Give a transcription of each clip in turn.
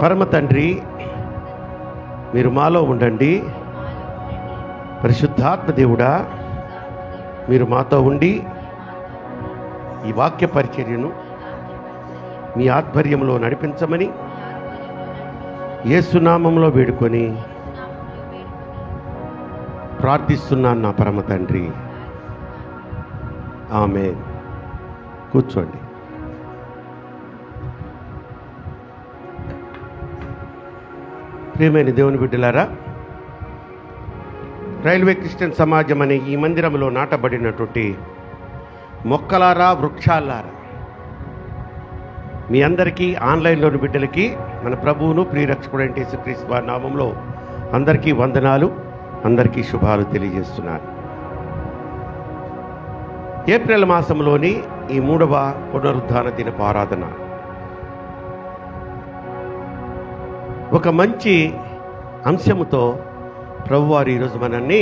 పరమ తండ్రి, మీరు మాలో ఉండండి. పరిశుద్ధాత్మ దేవుడా, మీరు మాతో ఉండి ఈ వాక్య పరిచర్యను మీ ఆధ్వర్యంలో నడిపించమని యేసు నామములో వేడుకొని ప్రార్థిస్తున్నాను నా పరమ తండ్రి. ఆమేన్. కూర్చోండి. ప్రియమైన దేవుని బిడ్డలారా, రైల్వే క్రిస్టియన్ సమాజం అనే ఈ మందిరంలో నాటబడినటువంటి మొక్కలారా, వృక్షాలారా, మీ అందరికీ, ఆన్లైన్లోని బిడ్డలకి మన ప్రభువును ప్రియరక్షకుడైన యేసుక్రీస్తు వారి నామంలో అందరికీ వందనాలు, అందరికీ శుభాలు తెలియజేస్తున్నాను. ఏప్రిల్ మాసంలోని ఈ 3వ పునరుద్ధాన దినపు ఆరాధన ఒక మంచి అంశముతో ప్రభువారు ఈరోజు మనల్ని,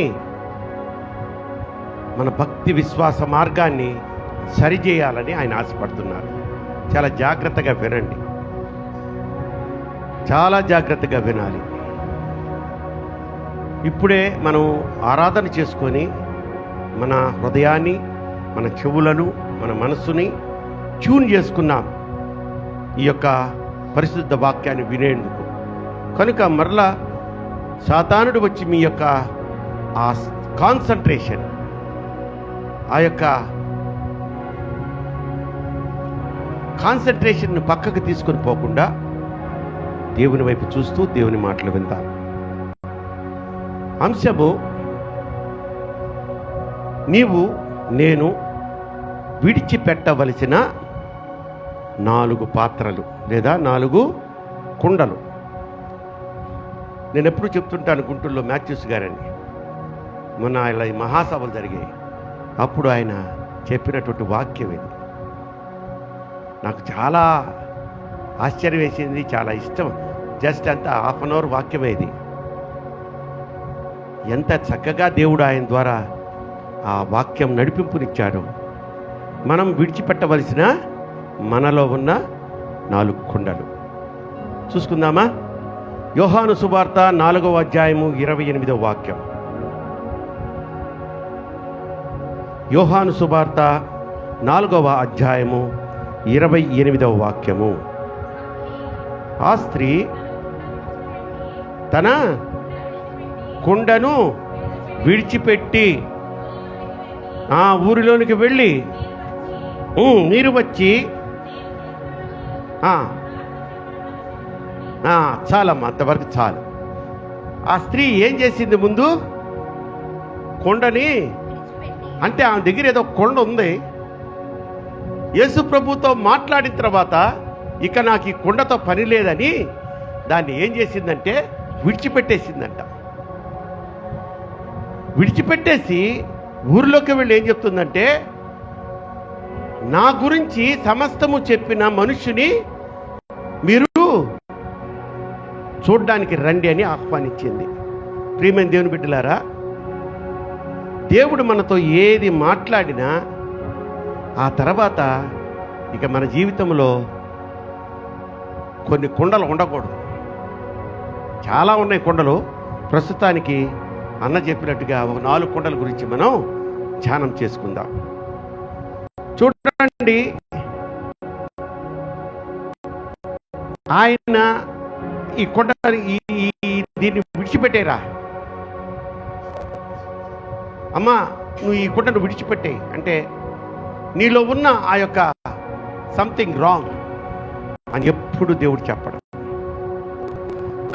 మన భక్తి విశ్వాస మార్గాన్ని సరిచేయాలని ఆయన ఆశపడుతున్నారు. చాలా జాగ్రత్తగా వినండి, చాలా జాగ్రత్తగా వినాలి. ఇప్పుడే మనం ఆరాధన చేసుకొని మన హృదయాన్ని, మన చెవులను, మన మనస్సుని ట్యూన్ చేసుకున్నాం ఈ యొక్క పరిశుద్ధ వాక్యాన్ని వినేందుకు. కనుక మరలా సాతానుడు వచ్చి మీ యొక్క ఆ కాన్సంట్రేషన్, ఆ యొక్క కాన్సంట్రేషన్ను పక్కకు తీసుకొని పోకుండా దేవుని వైపు చూస్తూ దేవుని మాటలు విందాం. అంశము, నీవు నేను విడిచిపెట్టవలసిన 4 పాత్రలు లేదా 4 కుండలు. నేను ఎప్పుడు చెప్తుంటాను, గుంటూరులో మ్యాథ్యూస్ గారండి, మొన్న ఇలా మహాసభలు జరిగాయి, అప్పుడు ఆయన చెప్పినటువంటి వాక్యం ఇది నాకు చాలా ఆశ్చర్యం వేసింది, చాలా ఇష్టం. జస్ట్ అంత ½ అన్ అవర్ వాక్యమే ఇది. ఎంత చక్కగా దేవుడు ఆయన ద్వారా ఆ వాక్యం నడిపింపునిచ్చాడు. మనం విడిచిపెట్టవలసిన మనలో ఉన్న 4 కుండలు చూసుకుందామా? యోహాను సువార్త 4వ అధ్యాయము 28వ వాక్యం. యోహాను సువార్త 4వ అధ్యాయము 28వ వాక్యము. ఆ స్త్రీ తన కుండను విడిచిపెట్టి ఆ ఊరిలోనికి వెళ్ళి నీరు వచ్చి చాలమ్మా, అంతవరకు చాలు. ఆ స్త్రీ ఏం చేసింది? ముందు కొండని, అంటే ఆమె దగ్గర ఏదో కొండ ఉంది, యేసు ప్రభుతో మాట్లాడిన తర్వాత ఇక నాకు ఈ కొండతో పని లేదని దాన్ని ఏం చేసిందంటే విడిచిపెట్టేసిందంట. విడిచిపెట్టేసి ఊరిలోకి వెళ్ళి ఏం చెప్తుందంటే, నా గురించి సమస్తము చెప్పిన మనుష్యుని మీరు చూడ్డానికి రండి అని ఆహ్వానించింది. ప్రియమైన దేవుని బిడ్డలారా, దేవుడు మనతో ఏది మాట్లాడినా ఆ తర్వాత ఇక మన జీవితంలో కొన్ని కుండలు ఉండకూడదు. చాలా ఉన్నాయి కుండలు. ప్రస్తుతానికి అన్న చెప్పినట్టుగా ఒక 4 కుండల గురించి మనం ధ్యానం చేసుకుందాం. చూడండి, ఆయన ఈ కొండ దీన్ని విడిచిపెట్టేరా, అమ్మా నువ్వు ఈ కొండను విడిచిపెట్టే అంటే నీలో ఉన్న ఆ యొక్క సంథింగ్ రాంగ్ అని ఎప్పుడు దేవుడు చెప్పడం.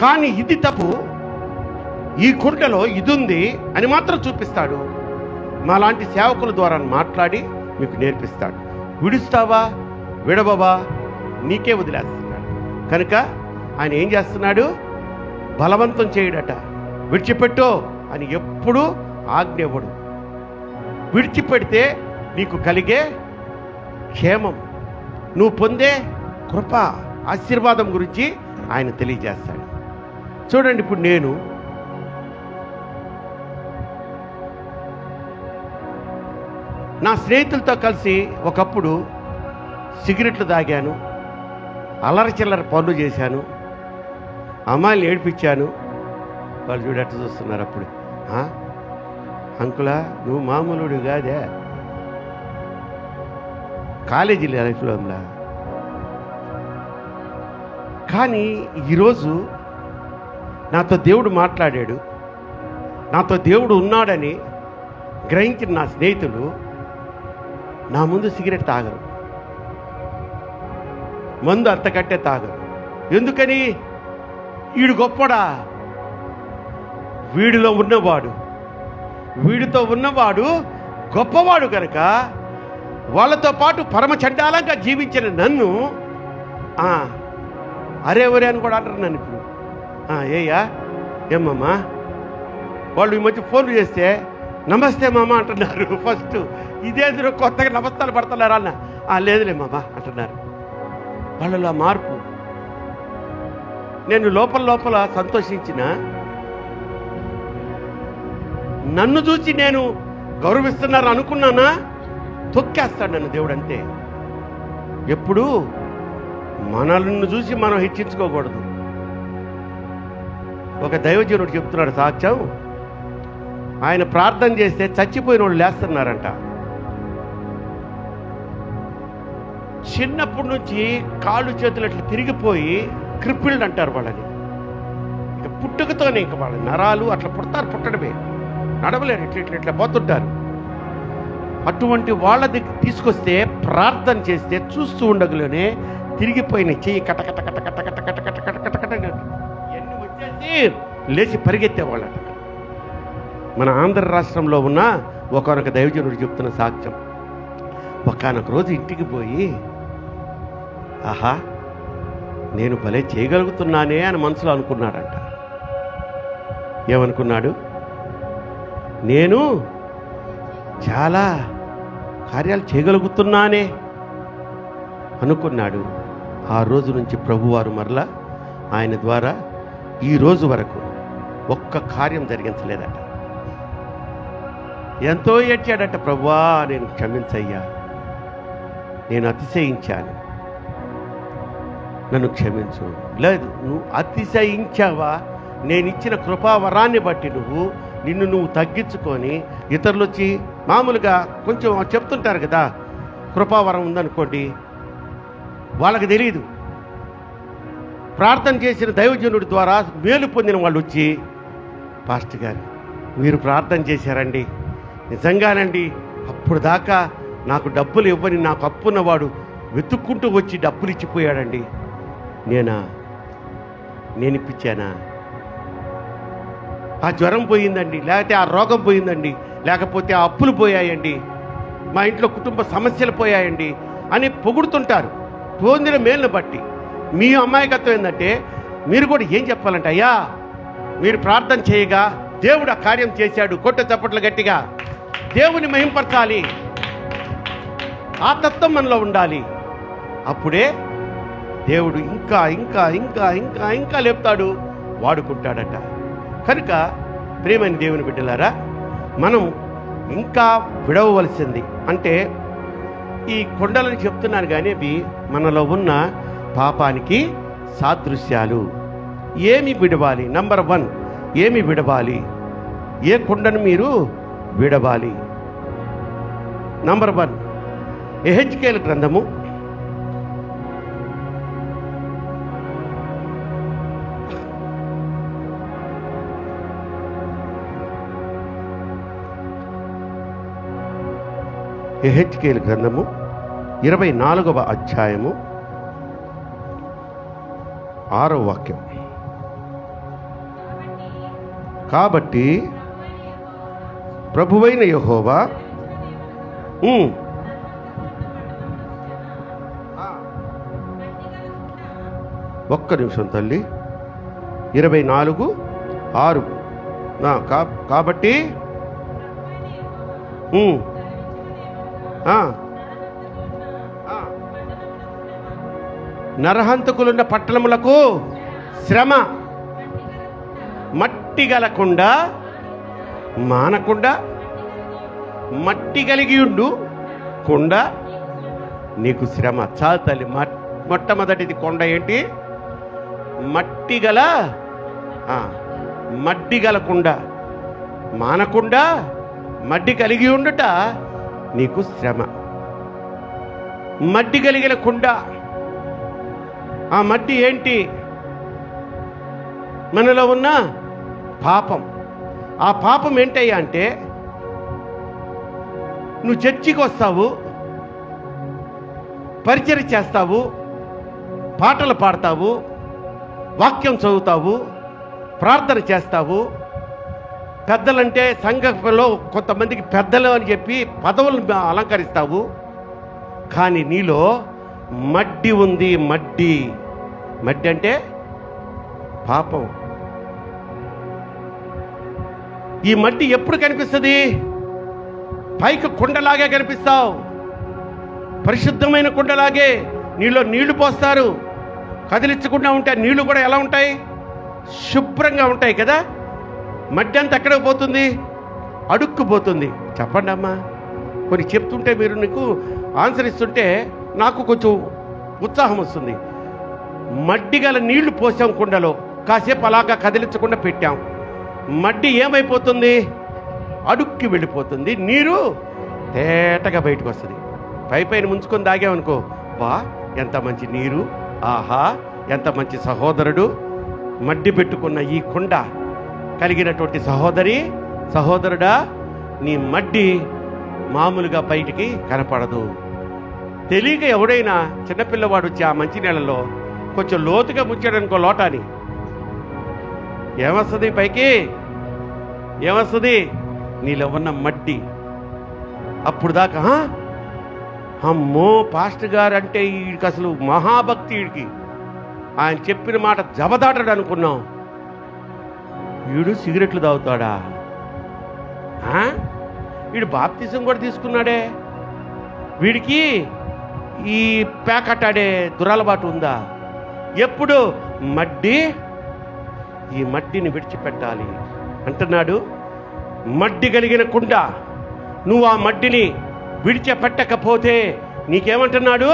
కానీ ఇది తప్పు, ఈ కుండలో ఇది ఉంది అని మాత్రం చూపిస్తాడు. మాలాంటి సేవకుల ద్వారా మాట్లాడి మీకు నేర్పిస్తాడు. విడుస్తావా విడవవా నీకే వదిలేస్తున్నాడు. కనుక ఆయన ఏం చేస్తున్నాడు? బలవంతం చేయడట. విడిచిపెట్టో అని ఎప్పుడూ ఆజ్ఞ ఇవ్వడు. విడిచిపెడితే నీకు కలిగే క్షేమం, నువ్వు పొందే కృప, ఆశీర్వాదం గురించి ఆయన తెలియజేస్తాడు. చూడండి, ఇప్పుడు నేను నా స్నేహితులతో కలిసి ఒకప్పుడు సిగరెట్లు తాగాను, అల్లరి చిల్లర పనులు చేశాను, అమ్మాయిని ఏడిపించాను. వాళ్ళు చూడట్టు చూస్తున్నారు. అప్పుడు అంకులా నువ్వు మామూలుడు కాదే, కాలేజీ లైఫ్లో అమ్లా. కానీ ఈరోజు నాతో దేవుడు మాట్లాడాడు, నాతో దేవుడు ఉన్నాడని గ్రహించిన నా స్నేహితులు నా ముందు సిగరెట్ తాగరు, మందు అంతకంటే తాగరు. ఎందుకని? వీడు గొప్పడా, వీడిలో ఉన్నవాడు, వీడితో ఉన్నవాడు గొప్పవాడు కనుక వాళ్ళతో పాటు పరమ చండాలంగా జీవించిన నన్ను అరే ఒరే అని కూడా అంటారు నన్ను. ఇప్పుడు ఏయ్యా ఏమమ్మా, వాళ్ళు ఈ మధ్య ఫోన్లు చేస్తే నమస్తే మామ అంటున్నారు. ఫస్ట్ ఇదేందులో కొత్తగా నమస్తాలు పడుతున్నారా అన్న, లేదులే మామ అంటున్నారు. వాళ్ళలో మార్పు. నేను లోపల సంతోషించిన, నన్ను చూసి నేను గౌరవిస్తున్నారు అనుకున్నానా, తొక్కేస్తాడు నన్ను దేవుడు. అంతే. ఎప్పుడు మనల్ని చూసి మనం హెచ్చించుకోకూడదు. ఒక దైవజనుడు చెప్తున్నాడు సాక్ష్యం. ఆయన ప్రార్థన చేస్తే చచ్చిపోయిన వాళ్ళు లేస్తున్నారంట. చిన్నప్పటి నుంచి కాళ్ళు చేతులు అట్లా తిరిగిపోయి క్రిపిల్డ్ అంటారు వాళ్ళని. ఇక పుట్టుకతోనే ఇంక వాళ్ళ నరాలు అట్లా పుట్టడమే, నడవలేరు, ఇట్లా పోతుంటారు. అటువంటి వాళ్ళ దగ్గర తీసుకొస్తే ప్రార్థన చేస్తే చూస్తూ ఉండగలోనే తిరిగిపోయిన చెయ్యి కట కట కట కట కట కట కట కట కట కట ఎన్ని వచ్చేసి లేచి పరిగెత్తేవాళ్ళట. మన ఆంధ్ర రాష్ట్రంలో ఉన్న ఒకనొక దైవజనుడు చెప్తున్న సాక్ష్యం. ఒకనొక రోజు ఇంటికి పోయి, ఆహా నేను భలే చేయగలుగుతున్నానే అని మనసులో అనుకున్నాడంట. ఏమనుకున్నాడు? నేను చాలా కార్యాలు చేయగలుగుతున్నానే అనుకున్నాడు. ఆ రోజు నుంచి ప్రభువారు మరలా ఆయన ద్వారా ఈ రోజు వరకు ఒక్క కార్యం జరిగించలేదట. ఎంతో ఏడ్చాడట, ప్రభువా నేను క్షమించయ్యా, నేను అతిశయించాను, నన్ను క్షమించు. లేదు, నువ్వు అతిశయించావా? నేను ఇచ్చిన కృపావరాన్ని బట్టి నిన్ను తగ్గించుకొని, ఇతరులు వచ్చి మామూలుగా కొంచెం చెప్తుంటారు కదా, కృపావరం ఉందనుకోండి, వాళ్ళకి తెలియదు. ప్రార్థన చేసిన దైవజనుడి ద్వారా మేలు పొందిన వాళ్ళు వచ్చి, పాస్టర్ గారు మీరు ప్రార్థన చేశారండి, నిజంగానండి, అప్పుడు దాకా నాకు డబ్బులు ఇవ్వని నాకు అప్పున్నవాడు వెతుక్కుంటూ వచ్చి డబ్బులు ఇచ్చిపోయాడండి, నేను ఇప్పించానా? ఆ జ్వరం పోయిందండి, లేకపోతే ఆ రోగం పోయిందండి, లేకపోతే ఆ అప్పులు పోయాయండి, మా ఇంట్లో కుటుంబ సమస్యలు పోయాయండి అని పొగుడుతుంటారు పొందిన మేలును బట్టి. మీ అమాయకత్వం ఏంటంటే మీరు కూడా ఏం చెప్పాలంటే, అయ్యా మీరు ప్రార్థన చేయగా దేవుడు ఆ కార్యం చేశాడు, కొట్ట చప్పట్లు గట్టిగా దేవుని మహింపరచాలి. ఆ తత్వం మనలో ఉండాలి. అప్పుడే దేవుడు ఇంకా ఇంకా ఇంకా ఇంకా ఇంకా లేపుతాడు, వాడుకుంటాడట. కనుక ప్రియమైన దేవుని బిడ్డలారా, మనం ఇంకా విడవవలసింది అంటే ఈ కొండలని చెప్తున్నాను కానీ అవి మనలో ఉన్న పాపానికి సాదృశ్యాలు. ఏమి విడవాలి? నంబర్ 1, ఏమి విడవాలి? ఏ కొండను మీరు విడవాలి? నంబర్ 1 యెహెజ్కేలు గ్రంథము 24వ అధ్యాయము 6వ వాక్యం. కాబట్టి ప్రభువైన యెహోవా ఒక్క నిమిషం తల్లి, 24:6. కాబట్టి నరహంతకులున్న పట్టణములకు శ్రమ మట్టి గలకుండా మానకుండా, మట్టి కలిగి ఉండు కొండ నీకు శ్రమ. చాలు తల్లి. మొట్టమొదటిది కొండ ఏంటి? మట్టి గల మడ్డి గలకుండా మానకుండా మడ్డి కలిగి ఉండుట నీకు శ్రమ. మడ్డి కలిగిన కుండ, ఆ మడ్డి ఏంటి? మనలో ఉన్న పాపం. ఆ పాపం ఏంటయ్యా అంటే, నువ్వు చర్చికి వస్తావు, పరిచర్య చేస్తావు, పాటలు పాడతావు, వాక్యం చదువుతావు, ప్రార్థన చేస్తావు. పెద్దలంటే సంఘంలో కొంతమందికి పెద్దలు అని చెప్పి పదవులను అలంకరిస్తావు. కానీ నీలో మడ్డి ఉంది. మడ్డి అంటే పాపం. ఈ మడ్డి ఎప్పుడు కనిపిస్తుంది? పైకి కుండలాగే కనిపిస్తావు, పరిశుద్ధమైన కుండలాగే. నీలో నీళ్లు పోస్తారు, కదిలించకుండా ఉంటే నీళ్లు కూడా ఎలా ఉంటాయి? శుభ్రంగా ఉంటాయి కదా. మడ్డి అంతా ఎక్కడికి పోతుంది? అడుక్కుపోతుంది. చెప్పండి అమ్మా. కొన్ని చెప్తుంటే మీరు నీకు ఆన్సర్ ఇస్తుంటే నాకు కొంచెం ఉత్సాహం వస్తుంది. మడ్డి గల నీళ్లు పోసాం కుండలో, కాసేపు అలాగా కదిలించకుండా పెట్టాం. మడ్డి ఏమైపోతుంది? అడుక్కి వెళ్ళిపోతుంది. నీరు తేటగా బయటకు వస్తుంది. పైన ముంచుకొని తాగామనుకో, వా ఎంత మంచి నీరు, ఆహా ఎంత మంచి సహోదరుడు. మడ్డి పెట్టుకున్న ఈ కుండ కలిగినటువంటి సహోదరుడా, నీ మడ్డి మామూలుగా బయటికి కనపడదు. తెలియక ఎవడైనా చిన్నపిల్లవాడు వచ్చి ఆ మంచినీళ్ళలో కొంచెం లోతుగా ముంచాడనుకో లోటాని, ఏమొస్తుంది? పైకి ఏమొస్తుంది? నీలో ఉన్న మడ్డి. అప్పుడు దాకా అమ్మో పాస్టర్ గారు అంటే వీడికి అసలు మహాభక్తి, వీడికి ఆయన చెప్పిన మాట జబదాటడు అనుకున్నాం. వీడు సిగరెట్లు తాగుతాడా? వీడు బాప్తిజం కూడా తీసుకున్నాడే, వీడికి ఈ పేకట్టాడే దురలవాటు ఉందా? ఎప్పుడు మడ్డి, ఈ మడ్డిని విడిచిపెట్టాలి అంటున్నాడు. మడ్డి కలిగిన కుండ, నువ్వు ఆ మడ్డిని విడిచిపెట్టకపోతే నీకేమంటున్నాడు?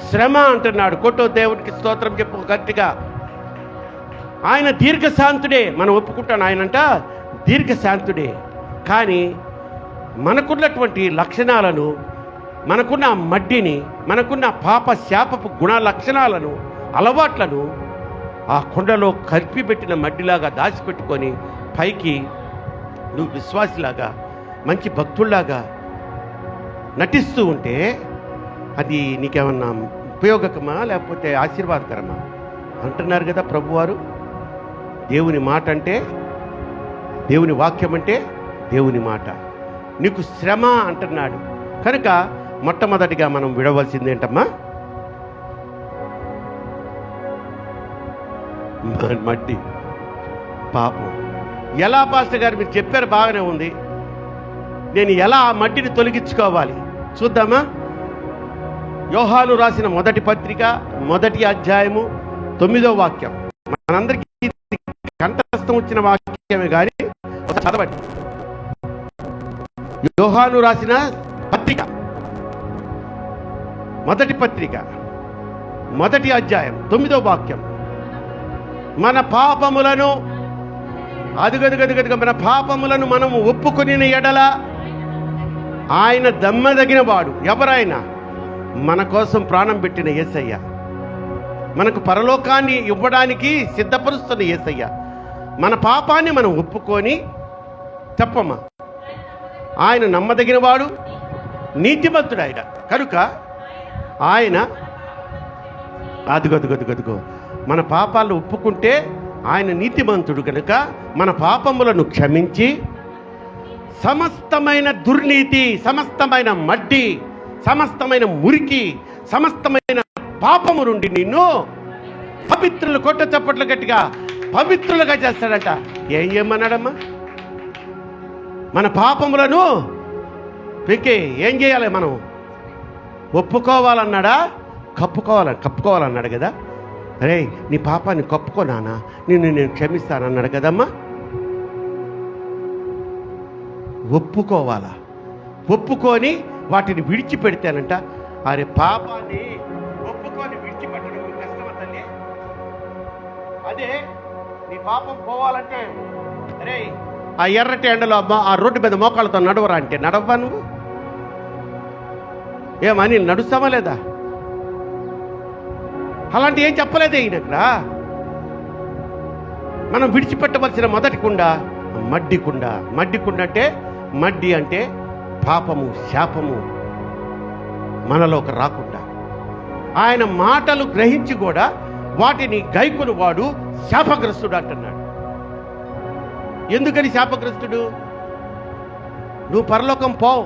శ్రమ అంటున్నాడు. కొట్టు దేవుడికి స్తోత్రం చెప్పు గట్టిగా. ఆయన దీర్ఘశాంతుడే, మనం ఒప్పుకుంటాను. ఆయనంట దీర్ఘశాంతుడే. కానీ మనకున్నటువంటి లక్షణాలను, మనకున్న మడ్డిని, మనకున్న పాప శాపపు గుణ లక్షణాలను, అలవాట్లను ఆ కుండలో కలిపి పెట్టిన మడ్డిలాగా దాచిపెట్టుకొని పైకి నువ్వు విశ్వాసిలాగా మంచి భక్తుల్లాగా నటిస్తూ ఉంటే అది నీకేమన్నా ఉపయోగకమా లేకపోతే ఆశీర్వాదకరమా? అంటున్నారు కదా ప్రభువారు. దేవుని మాట అంటే, దేవుని వాక్యం అంటే దేవుని మాట. నీకు శ్రమ అంటున్నాడు కనుక మొట్టమొదటిగా మనం విడవలసింది ఏంటమ్మా? మడ్డి, పాపం. ఎలా పాస్టర్ గారు మీరు చెప్పారు, బాగానే ఉంది. నేను ఎలా ఆ మట్టిని తొలగించుకోవాలి చూద్దామా? యోహాను రాసిన మొదటి పత్రిక 1వ అధ్యాయము 9వ వాక్యం. మనందరికీ కంఠస్థం వచ్చిన వాక్యమే కానీ చదవండి. యోహాను రాసిన పత్రిక, మొదటి పత్రిక 1వ అధ్యాయం 9వ వాక్యం. మన పాపములను మన పాపములను మనము ఒప్పుకొని ఎడల ఆయన దమ్మదగిన వాడు. ఎవరైనా మన కోసం ప్రాణం పెట్టిన యేసయ్య, మనకు పరలోకాన్ని ఇవ్వడానికి సిద్ధపరుస్తున్న యేసయ్య. మన పాపాన్ని మనం ఒప్పుకొని చెప్పమ్మా, ఆయన నమ్మదగిన వాడు, నీతిమంతుడు ఆయన. కనుక ఆయన అదుగో మన పాపాలను ఒప్పుకుంటే ఆయన నీతిమంతుడు కనుక మన పాపములను క్షమించి సమస్తమైన దుర్నీతి, సమస్తమైన మడ్డి, సమస్తమైన మురికి, సమస్తమైన పాపము నుండి నిన్ను పవిత్రులు, కొట్ట చప్పట్లు గట్టిగా, పవిత్రులుగా చేస్తాడట. ఏం చేయమన్నాడమ్మా? మన పాపములను ఏం చేయాలి? మనం ఒప్పుకోవాలన్నాడా? కప్పుకోవాలన్నాడు కదా. అరే నీ పాపాన్ని కప్పుకో నాన్న, నేను క్షమిస్తానన్నాడు కదమ్మా. ఒప్పుకోవాలా? ఒప్పుకొని వాటిని విడిచిపెడితేనంట. అరే పాపాన్ని ఒప్పుకొని విడిచిపెట్టడం కష్టమా తల్లి? అదే నీ పాపం పోవాలంటే అరే ఆ ఎర్రటి ఎండలో ఆ రోడ్డు మీద మోకాళ్ళతో నడవరా అంటే నడవ్వా నువ్వు? ఏమని నడుస్తావా లేదా? అలాంటి ఏం చెప్పలేదే ఈయన ఇక్కడ. మనం విడిచిపెట్టవలసిన మొదటి కుండ మడ్డి కుండ. మడ్డి కుండ అంటే మడ్డి అంటే పాపము, శాపము మనలోకి రాకుండా ఆయన మాటలు గ్రహించి కూడా వాటిని గైకొని వాడు శాపగ్రస్తుడు అంటున్నాడు. ఎందుకని శాపగ్రస్తుడు? నువ్వు పరలోకం పోవు.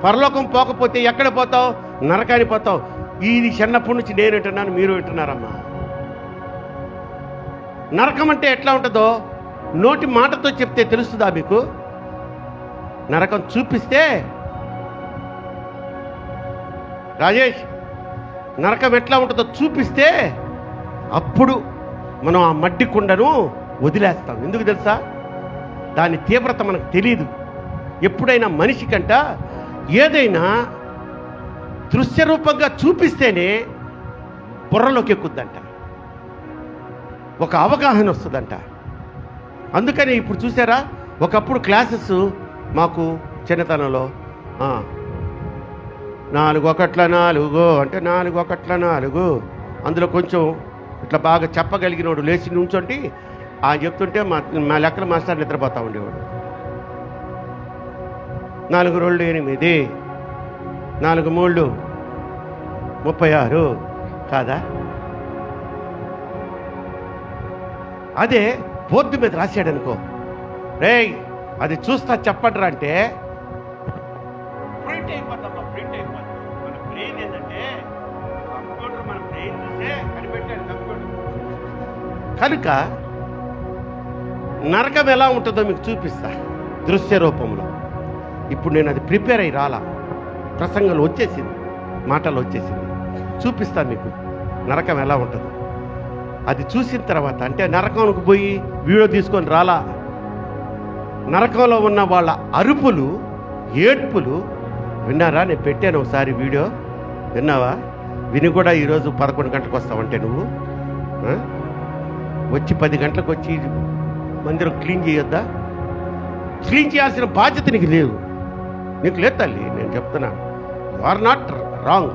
పరలోకం పోకపోతే ఎక్కడ పోతావు? నరకానికి పోతావు. ఇది చిన్నప్పటి నుంచి నేను వింటున్నాను, మీరు వింటున్నారమ్మా. నరకం అంటే ఎట్లా ఉంటుందో నోటి మాటతో చెప్తే తెలుస్తుందా మీకు? నరకం చూపిస్తే రాజేష్ నరకం ఎట్లా ఉంటుందో చూపిస్తే అప్పుడు మనం ఆ మడ్డి కుండను వదిలేస్తాం. ఎందుకు తెలుసా? దాని తీవ్రత మనకు తెలియదు. ఎప్పుడైనా మనిషి కంట ఏదైనా దృశ్య రూపంగా చూపిస్తేనే బుర్రలోకి ఎక్కుద్దంట, ఒక అవగాహన వస్తుందంట. అందుకని ఇప్పుడు చూసారా, ఒకప్పుడు క్లాసెస్ మాకు చిన్నతనంలో 4 1 4 అంటే 4 1 4 అందులో కొంచెం ఇట్లా బాగా చెప్పగలిగినోడు లేచి నుంచోండి ఆయన చెప్తుంటే మా లెక్కల మాస్టర్ నిద్రపోతా ఉండేవాడు. 4 2 8 4 3 36 కాదా? అదే బోర్డు మీద రాశాడు అనుకో, రేయ్ అది చూస్తా చెప్పండిరా అంటే ప్రింట్ అయిపోతాం. ప్రింట్ అయిపోతాం. మన బ్రెయిన్ ఏంటంటే కంప్యూటర్, మన బ్రెయిన్ చూసే కనిపెట్టాడు కంప్యూటర్. కనుక నరకం ఎలా ఉంటుందో మీకు చూపిస్తా దృశ్య రూపంలో. ఇప్పుడు నేను అది ప్రిపేర్ అయ్యి రాలా, ప్రసంగంలో వచ్చేసింది, మాటలు వచ్చేసింది. చూపిస్తా మీకు నరకం ఎలా ఉంటుందో. అది చూసిన తర్వాత అంటే నరకంకు పోయి వీడియో తీసుకొని రాలా. నరకంలో ఉన్న వాళ్ళ అరుపులు, ఏడ్పులు విన్నారా? నేను పెట్టాను ఒకసారి వీడియో, విన్నావా? విని కూడా ఈరోజు 11 గంటలకు వస్తావంటే నువ్వు వచ్చి 10 గంటలకు వచ్చి మందిరం క్లీన్ చేయొద్దా? క్లీన్ చేయాల్సిన బాధ్యత నీకు లేవు, నీకు లేదు తల్లి. నేను చెప్తున్నా, యు ఆర్ నాట్ రాంగ్.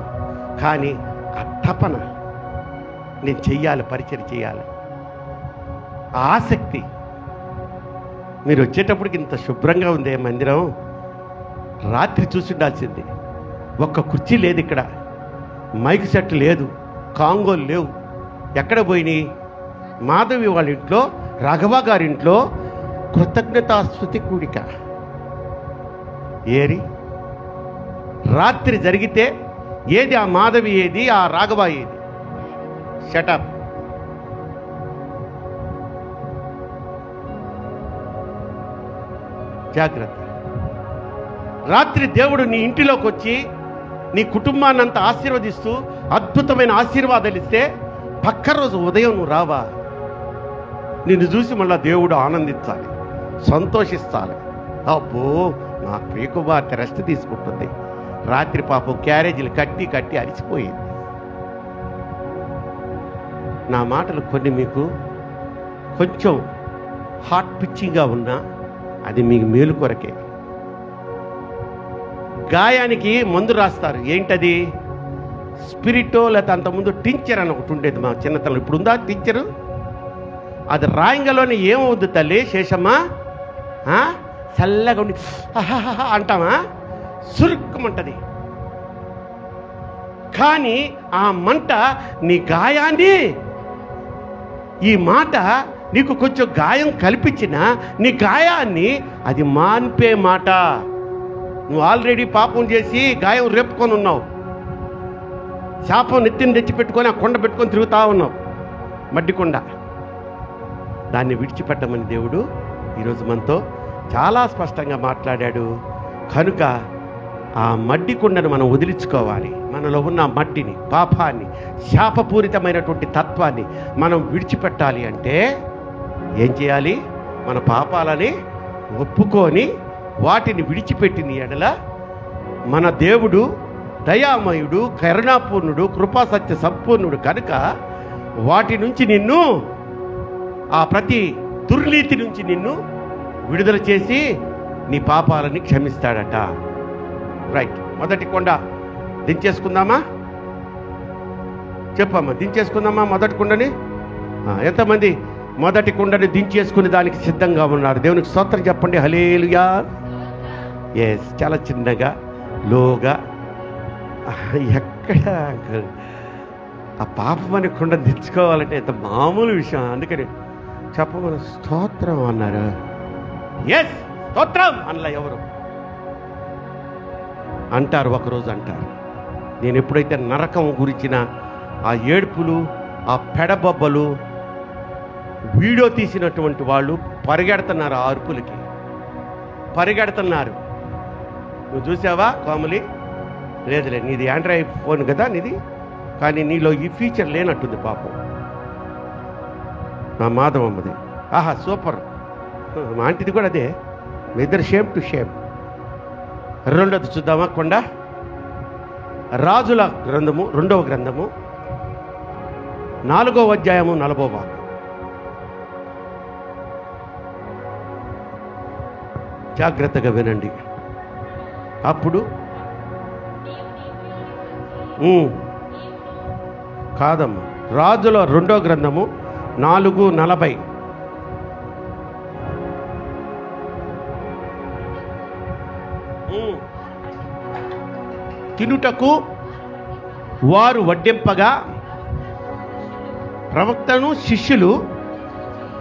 కానీ ఆ తపన నేను చెయ్యాలి, పరిచయం చేయాలి, ఆ ఆసక్తి. మీరు వచ్చేటప్పటికి ఇంత శుభ్రంగా ఉంది మందిరం, రాత్రి చూసి ఉండాల్సింది. ఒక్క కుర్చీ లేదు ఇక్కడ, మైక్ సెట్ లేదు, కాంగోలు లేవు. ఎక్కడ పోయినాయి? మాధవి వాళ్ళ ఇంట్లో, రాఘవ గారింట్లో కృతజ్ఞతాస్తుతి కూడిక ఏరి రాత్రి జరిగితే ఏది ఆ మాధవి, ఏది ఆ రాఘవ, ఏది? షటప్. జాగ్రత్త. రాత్రి దేవుడు నీ ఇంటిలోకి వచ్చి నీ కుటుంబాన్ని అంతా ఆశీర్వదిస్తూ అద్భుతమైన ఆశీర్వాదాలు ఇస్తే పక్క రోజు ఉదయం నువ్వు రావా? నిన్ను చూసి మళ్ళా దేవుడు ఆనందించాలి, సంతోషిస్తాలి. అబ్బో నా ప్రియకుమార్తె రెస్ట్ తీసుకుంటుంది. రాత్రి పాపం క్యారేజీలు కట్టి కట్టి అరిచిపోయింది. నా మాటలు కొన్ని మీకు కొంచెం హార్ట్ పిచ్చింగ్గా ఉన్నా అది మీకు మేలు కొరకే. గాయానికి మందు రాస్తారు, ఏంటది? స్పిరిటో, లేకపోతే అంతకుముందు టించర్ అని ఒకటి ఉండేది మా చిన్నతనంలో. ఇప్పుడు ఉందా టించరు? అది రాయంగలోనే ఏమవుద్ది తల్లి శేషమ్మా? చల్లగా ఉండి అంటామా? సురుక్కుమంటది. కానీ ఆ మంట నీ గాయాన్ని, ఈ మాట నీకు కొంచెం గాయం కల్పించిన నీ గాయాన్ని అది మాన్పే మాట. నువ్వు ఆల్రెడీ పాపం చేసి గాయం రేపుకొని ఉన్నావు, శాపం నెత్తిని తెచ్చిపెట్టుకొని ఆ కొండ పెట్టుకొని తిరుగుతా ఉన్నావు, మడ్డి కొండ. దాన్ని విడిచిపెట్టమని దేవుడు ఈరోజు మనతో చాలా స్పష్టంగా మాట్లాడాడు. కనుక ఆ మడ్డి కుండను మనం వదిలించుకోవాలి. మనలో ఉన్న మట్టిని, పాపాన్ని, శాపపూరితమైనటువంటి తత్వాన్ని మనం విడిచిపెట్టాలి అంటే ఏం చేయాలి? మన పాపాలని ఒప్పుకొని వాటిని విడిచిపెట్టిన ఎడల మన దేవుడు దయామయుడు, కరుణాపూర్ణుడు, కృపాసత్య సంపూర్ణుడు కనుక వాటి నుంచి నిన్ను ఆ ప్రతి దుర్నీతి నుంచి నిన్ను విడుదల చేసి నీ పాపాలని క్షమిస్తాడట. రైట్. మొదటి కొండ దించేసుకుందామా? చెప్పమ్మా, దించేసుకుందామా మొదటి కొండని? ఎంతమంది మొదటి కొండని దించేసుకుని దానికి సిద్ధంగా ఉన్నారు? దేవునికి స్తోత్రం చెప్పండి. హల్లెలూయా. ఎస్, చాలా చిన్నగా లోగా. ఎక్కడ ఆ పాపం అని కొండ దించుకోవాలంటే ఎంత మామూలు విషయం. అందుకని చెప్పమని స్తోత్రం అన్నారు. ఎస్, స్తోత్రం అనలా ఎవరు అంటారు, ఒకరోజు అంటారు. నేను ఎప్పుడైతే నరకం గురించిన ఆ ఏడుపులు, ఆ పెడబొబ్బలు వీడియో తీసినటువంటి వాళ్ళు పరిగెడుతున్నారు, ఆ అరుపులకి పరిగెడుతున్నారు. నువ్వు చూసావా కోమలి? లేదులే, నీది ఆండ్రాయిడ్ ఫోన్ కదా నీది, కానీ నీలో ఈ ఫీచర్ లేనట్టుంది పాపం. నా మాధవమ్మది. ఆహా, సూపర్. మా ఆంటీది కూడా అదే. మీ ఇద్దరు షేమ్ టు షేమ్. రెండోది చూద్దామా కొండ? రాజుల గ్రంథము 2వ గ్రంథము 4వ అధ్యాయము 40వ భాగం. జాగ్రత్తగా వినండి. అప్పుడు కాదమ్మా, రాజుల 2వ గ్రంథము 4:40. తినుటకు వారు వడ్డింపగా ప్రవక్తను శిష్యులు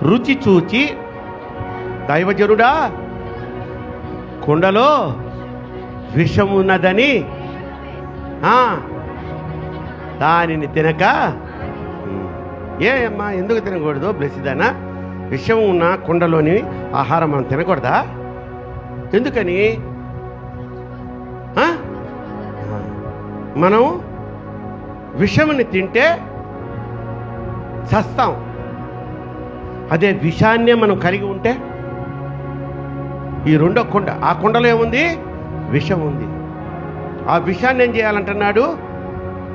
రుచి చూచి, దైవజనుడా, కుండలో విషం ఉన్నదని దానిని తినక. ఏ అమ్మా, ఎందుకు తినకూడదు? బ్లెస్సిదానా, విషం ఉన్న కుండలోని ఆహారం మనం తినకూడదా? ఎందుకని? మనం విషముని తింటే చస్తాం. అదే విషాన్నే మనం కలిగి ఉంటే, ఈ 2వ కొండ, ఆ కొండలో ఏముంది? విషం ఉంది. ఆ విషాన్ని ఏం చేయాలంటున్నాడు?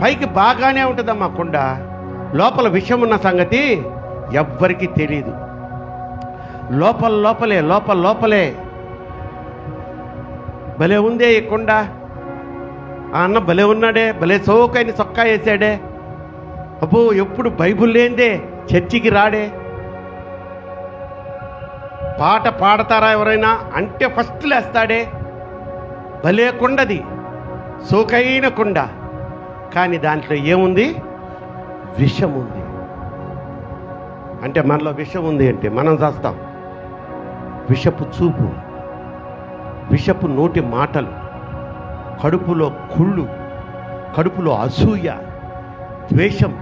పైకి బాగానే ఉంటుందమ్మా కొండ, లోపల విషం ఉన్న సంగతి ఎవ్వరికీ తెలీదు. లోపలే భలే ఉందే ఈ కొండ. ఆ అన్న భలే ఉన్నాడే, భలే సోకైన సొక్కా వేసాడే. అబ్బో, ఎప్పుడు బైబుల్ లేందే చర్చికి రాడే. పాట పాడతారా ఎవరైనా అంటే ఫస్ట్ లేస్తాడే. భలే కొండది, సోకైన కొండ. కానీ దాంట్లో ఏముంది? విషం ఉంది. అంటే మనలో విషం ఉంది అంటే మనం చేస్తాం. విషపు చూపు, విషపు నోటి మాటలు, కడుపులో కుళ్ళు, కడుపులో అసూయ, ద్వేషం,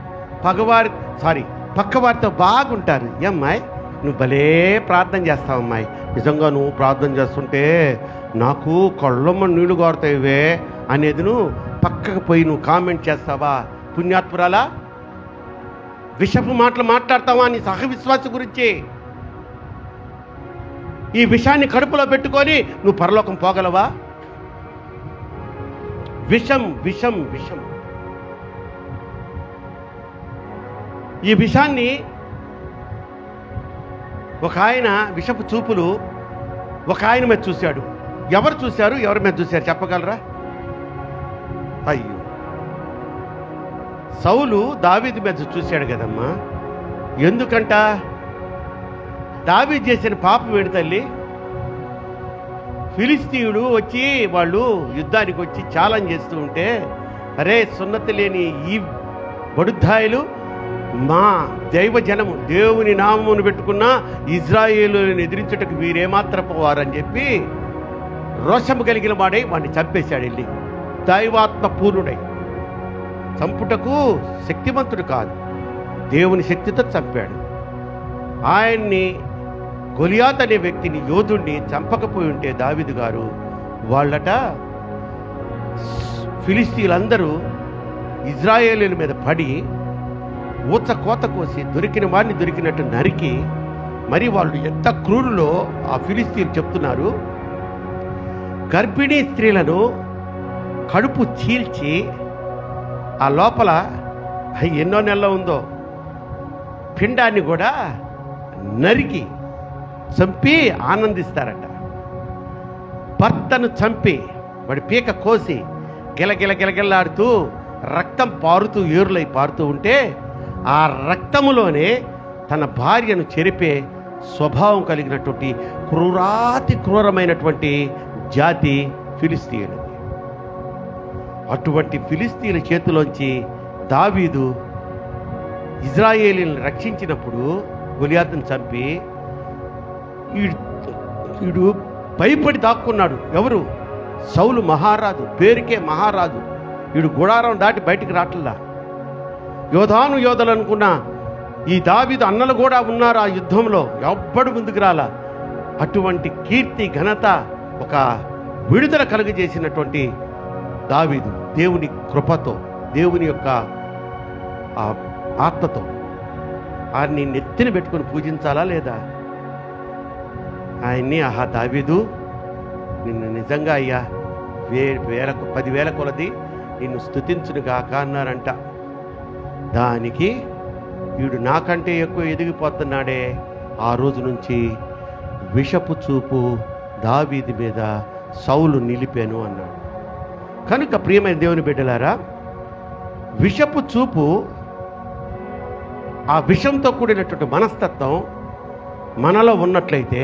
పక్కవారితో బాగుంటారు. ఏమ్మాయి, నువ్వు భలే ప్రార్థన చేస్తావు అమ్మాయి, నిజంగా నువ్వు ప్రార్థన చేస్తుంటే నాకు కళ్ళమ్మ నీళ్లు కారుతాయివే అనేది నువ్వు పక్కకు పోయి నువ్వు కామెంట్ చేస్తావా? పుణ్యాత్పురాలా, విషపు మాటలు మాట్లాడతావా నీ సహవిశ్వాసి గురించి? ఈ విషాన్ని కడుపులో పెట్టుకొని నువ్వు పరలోకం పోగలవా? విషం విషం విషం. ఈ విషాన్ని ఒక ఆయన, విషపు చూపులు ఒక ఆయన మీద చూశాడు. ఎవరు చూశారు? ఎవరి మీద చూశారు చెప్పగలరా? అయ్యో, సౌలు దావీదు మీద చూశాడు కదమ్మా. ఎందుకంట? దావీదు చేసిన పాపం ఏంటి తల్లి? ఫిలిస్తీయుడు వచ్చి, వాళ్ళు యుద్ధానికి వచ్చి ఛాలెంజ్ చేస్తూ ఉంటే, అరే సున్నతి లేని ఈ బడుద్దాయిలు మా దైవ జనము, దేవుని నామమును పెట్టుకున్న ఇజ్రాయేలుని ఎదిరించుటకు వీరేమాత్రపు వారని చెప్పి రోషము కలిగిన వాడై వాడిని చంపేశాడు. వెళ్ళి దైవాత్మ పూర్ణుడై, చంపుటకు శక్తివంతుడు కాదు, దేవుని శక్తితో చంపాడు. ఆయన్ని, గొలియాత్ అనే వ్యక్తిని, యోధుణ్ణి చంపకపోయి ఉంటే దావీదు గారు, వాళ్ళట ఫిలిస్తీయులందరూ ఇజ్రాయేలీల మీద పడి ఊచ కోత కోసి దొరికిన వాడిని దొరికినట్టు నరికి, మరి వాళ్ళు ఎంత క్రూరులో ఆ ఫిలిస్తీయులు చెప్తున్నారు. గర్భిణీ స్త్రీలను కడుపు చీల్చి ఆ లోపల ఎన్నో నెలలో ఉందో పిండాన్ని కూడా నరికి చంపి ఆనందిస్తారట. భర్తను చంపి వాడి పీక కోసి గిలగిలగిలగిల్లాడుతూ రక్తం పారుతూ ఏరులై పారుతూ ఉంటే ఆ రక్తములోనే తన భార్యను చెరిపే స్వభావం కలిగినటువంటి క్రూరాతి క్రూరమైనటువంటి జాతి ఫిలిస్తీయులు. అటువంటి ఫిలిస్తీయుల చేతిలోంచి దావీదు ఇజ్రాయేలీలను రక్షించినప్పుడు గొలియాతును చంపి వీడు భయపడి దాక్కున్నాడు. ఎవరు? సౌలు మహారాజు, పేరుకే మహారాజు. వీడు గుడారం దాటి బయటికి రాట్లా. యోధాను యోధులు అనుకున్న ఈ దావీదు అన్నలు కూడా ఉన్నారు ఆ యుద్ధంలో, ఎవ్వడు ముందుకు రాలా. అటువంటి కీర్తి ఘనత ఒక విడుదల కలుగజేసినటువంటి దావీదు దేవుని కృపతో, దేవుని యొక్క ఆత్మతో ఆయన్ని నెత్తిన పెట్టుకొని పూజించాలా లేదా? ఆయన్ని, ఆహా దావీదు నిన్ను నిజంగా అయ్యా 10,000 కొలది నిన్ను స్తుతించును గాక అన్నారంట. దానికి వీడు నాకంటే ఎక్కువ ఎదిగిపోతున్నాడే. ఆ రోజు నుంచి విషపు చూపు దావీదు మీద సౌలు నిలిపాను అన్నాడు. కనుక ప్రియమైన దేవుని బిడ్డలారా, విషపు చూపు, ఆ విషంతో కూడినటువంటి మనస్తత్వం మనలో ఉన్నట్లయితే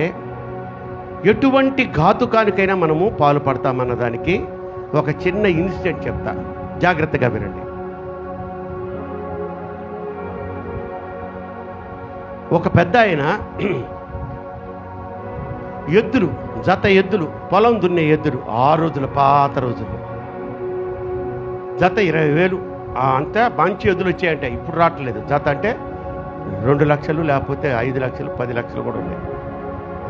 ఎటువంటి ఘాతుకానికైనా మనము పాల్పడతామన్న దానికి ఒక చిన్న ఇన్సిడెంట్ చెప్తా, జాగ్రత్తగా వినండి. ఒక పెద్ద ఆయన ఎద్దులు, జత ఎద్దులు, పొలం దున్నే ఎద్దులు, ఆ రోజుల పాత రోజుల్లో జత 20,000, అంతా మంచి ఎద్దులు వచ్చాయంటే. ఇప్పుడు రావట్లేదు. జత అంటే 2 లక్షలు, లేకపోతే 5 లక్షలు, 10 లక్షలు కూడా ఉన్నాయి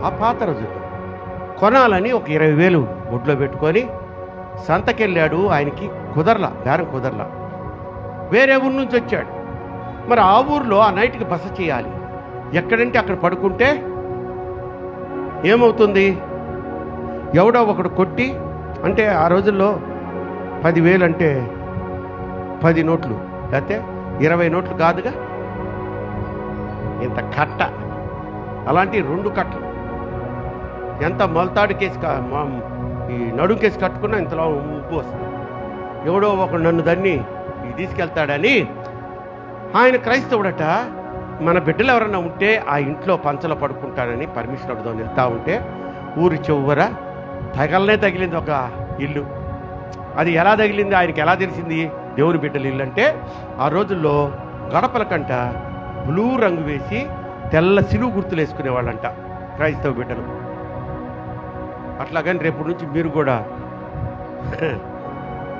ఆ పాత రోజుల్లో. కొనాలని ఒక 20,000 ఒడ్లో పెట్టుకొని సంతకెళ్ళాడు. ఆయనకి కుదరలా, బేరం కుదరలా. వేరే ఊరు నుంచి వచ్చాడు. మరి ఆ ఊర్లో ఆ నైట్కి బస చేయాలి. ఎక్కడంటే అక్కడ పడుకుంటే ఏమవుతుంది? ఎవడో ఒకడు కొట్టి, అంటే ఆ రోజుల్లో 10,000 అంటే 10 నోట్లు, లేకపోతే 20 నోట్లు కాదుగా, ఇంత కట్ట, అలాంటి 2 కట్టలు, ఎంత మొలతాడు కేసు, ఈ నడుం కేసు కట్టుకున్నా ఇంతలో ఉప్పు వస్తుంది. ఎవడో ఒకడు నన్ను దాన్ని తీసుకెళ్తాడని, ఆయన క్రైస్తవుడట. మన బిడ్డలు ఎవరన్నా ఉంటే ఆ ఇంట్లో పంచలో పడుకుంటానని పర్మిషన్ అడుగుదాం వెళ్తూ ఉంటే ఊరి చివర తగిలింది ఒక ఇల్లు. అది ఎలా తగిలింది, ఆయనకి ఎలా తెలిసింది దేవుని బిడ్డల ఇల్లు అంటే? ఆ రోజుల్లో గడపల కంట బ్లూ రంగు వేసి తెల్ల సిలువు గుర్తులు వేసుకునేవాళ్ళంట క్రైస్తవ బిడ్డలు. అట్లాగని రేపటి నుంచి మీరు కూడా,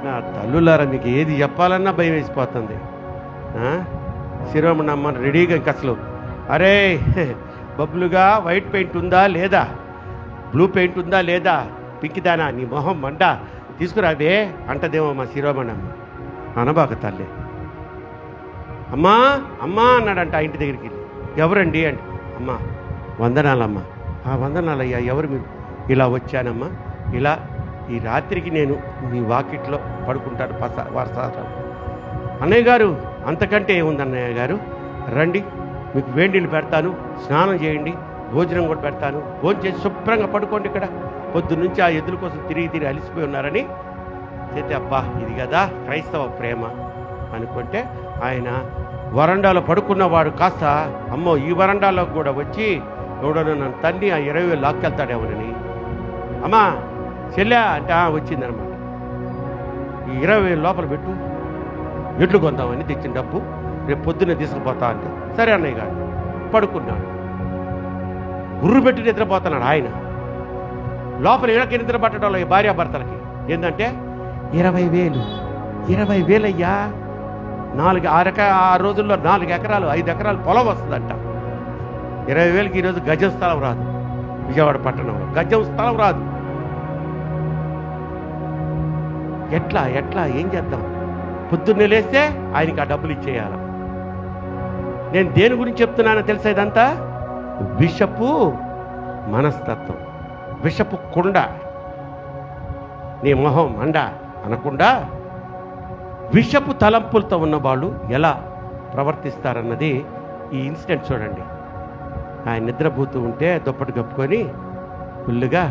నా తల్లులారా మీకు ఏది చెప్పాలన్నా భయం వేసిపోతుంది. శిరోమణమ్మ రెడీగా ఇంక అసలు, అరే బబ్బులుగా వైట్ పెయింట్ ఉందా లేదా, బ్లూ పెయింట్ ఉందా లేదా, పింకిదానా నీ మొహం మంట తీసుకురావే అంటదేమో మా శిరోమణమ్మ. అనబాక తల్లి. అమ్మా అమ్మా అన్నాడంట ఆ ఇంటి దగ్గరికి. ఎవరండి అంటే, అమ్మా వందనాలమ్మా. వందనాలయ్యా, ఎవరు మీరు? ఇలా వచ్చానమ్మా, ఇలా ఈ రాత్రికి నేను మీ వాకిట్లో పడుకుంటాను వర్షాలు. అన్నయ్య గారు, అంతకంటే ఏముంది అన్నయ్య గారు, రండి మీకు వేడిళ్ళు పెడతాను, స్నానం చేయండి, భోజనం కూడా పెడతాను, భోజనం చేసి శుభ్రంగా పడుకోండి. ఇక్కడ పొద్దున్నుంచి ఆ ఎద్దుల కోసం తిరిగి అలిసిపోయి ఉన్నారని చేస్తే, అబ్బా ఇది కదా క్రైస్తవ ప్రేమ అనుకుంటే, ఆయన వరండాలో పడుకున్నవాడు కాస్త, అమ్మో ఈ వరండాలోకి కూడా వచ్చి ఎవడో నన్ను తన్ని ఆ 20,000 లాక్కెళ్తాడేమోనని, అమ్మా చెల్లె అంటే వచ్చిందనమాట. ఈ 20,000 లోపల పెట్టు, ఎడ్లు కొందామని తెచ్చిన డబ్బు రేపు పొద్దున్నే తీసుకుపోతా అంటే, సరే అన్నయ్య గారు. పడుకున్నాడు. గుర్రు పెట్టి నిద్రపోతున్నాడు ఆయన. లోపల ఇళ్ళకి నిద్ర పట్టడంలో ఈ భార్యాభర్తలకి ఏంటంటే 20,000 అయ్యా, 4 రోజుల్లో 4 ఎకరాలు 5 ఎకరాలు పొలం వస్తుందంట. 20,000కి ఈరోజు గజం స్థలం రాదు. విజయవాడ పట్టణంలో గజం స్థలం రాదు. ఎట్లా ఏం చేద్దాం? పొద్దున్నే లేస్తే ఆయనకి ఆ డబ్బులు ఇచ్చేయాలి. నేను దేని గురించి చెప్తున్నానో తెలుసా? ఇదంతా విషపు మనస్తత్వం, విషపు కుండ. నీ మొహం మండ అనకుండా విషపు తలంపులతో ఉన్న వాళ్ళు ఎలా ప్రవర్తిస్తారన్నది ఈ ఇన్సిడెంట్ చూడండి. ఆయన నిద్రపోతూ ఉంటే దుప్పటి కప్పుకొని ఫుల్లుగా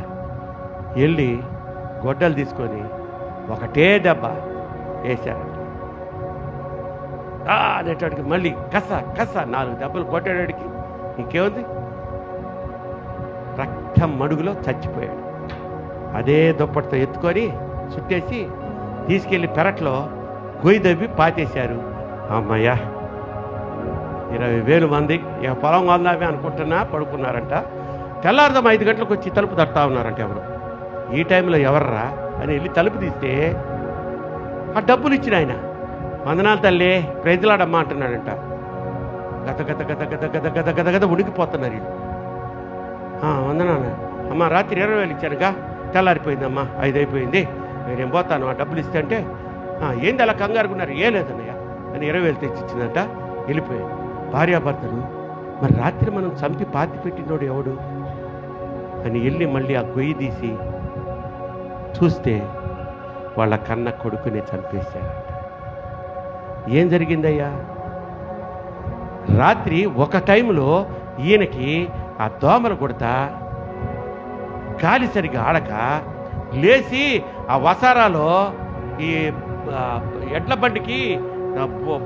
వెళ్ళి గొడ్డలు తీసుకొని ఒకటే దెబ్బ వేశారంట. అనేటాడికి మళ్ళీ కస 4 దెబ్బలు కొట్టాడికి ఇంకేముంది, రక్తం మడుగులో చచ్చిపోయాడు. అదే దుప్పటితో ఎత్తుకొని చుట్టేసి తీసుకెళ్ళి పెరట్లో గొయ్యి దవ్వి పాతేశారు. అమ్మయ్యా 20,000 మంది ఇక పొలం కొందామే అనుకుంటున్నా పడుకున్నారంట. తెల్లారుదాం 5 గంటలకు వచ్చి తలుపు తడతా ఉన్నారంట. ఎవరు ఈ టైంలో ఎవర్రా అని వెళ్ళి తలుపు తీస్తే ఆ డబ్బులు ఇచ్చిన ఆయన వందనాలు తల్లి ప్రైజ్లాడమ్మా అంటున్నాడంట. గత గత గత గత గత గత గత గత ఉడికిపోతున్నారు వీళ్ళు. వందనాన్న అమ్మ రాత్రి 20,000 ఇచ్చానుగా, తెల్లారిపోయిందమ్మా 5 అయిపోయింది, నేనేం పోతాను ఆ డబ్బులు ఇస్తే అంటే ఏంది అలా కంగారుకున్నారు, ఏ లేదన్నయ్య అని 20,000 తెచ్చిచ్చిందంట. వెళ్ళిపోయాడు. భార్యాభర్తలు మరి రాత్రి మనం చంపి పాతి పెట్టినోడు ఎవడు అని వెళ్ళి మళ్ళీ ఆ గొయ్యి తీసి చూస్తే వాళ్ళ కన్న కొడుకునే చంపేశారంట. ఏం జరిగిందయ్యా? రాత్రి ఒక టైంలో ఈయనకి ఆ దోమలు కొడతా గాలి సరిగా ఆడక లేచి ఆ వసారాలో ఈ ఎడ్ల బండికి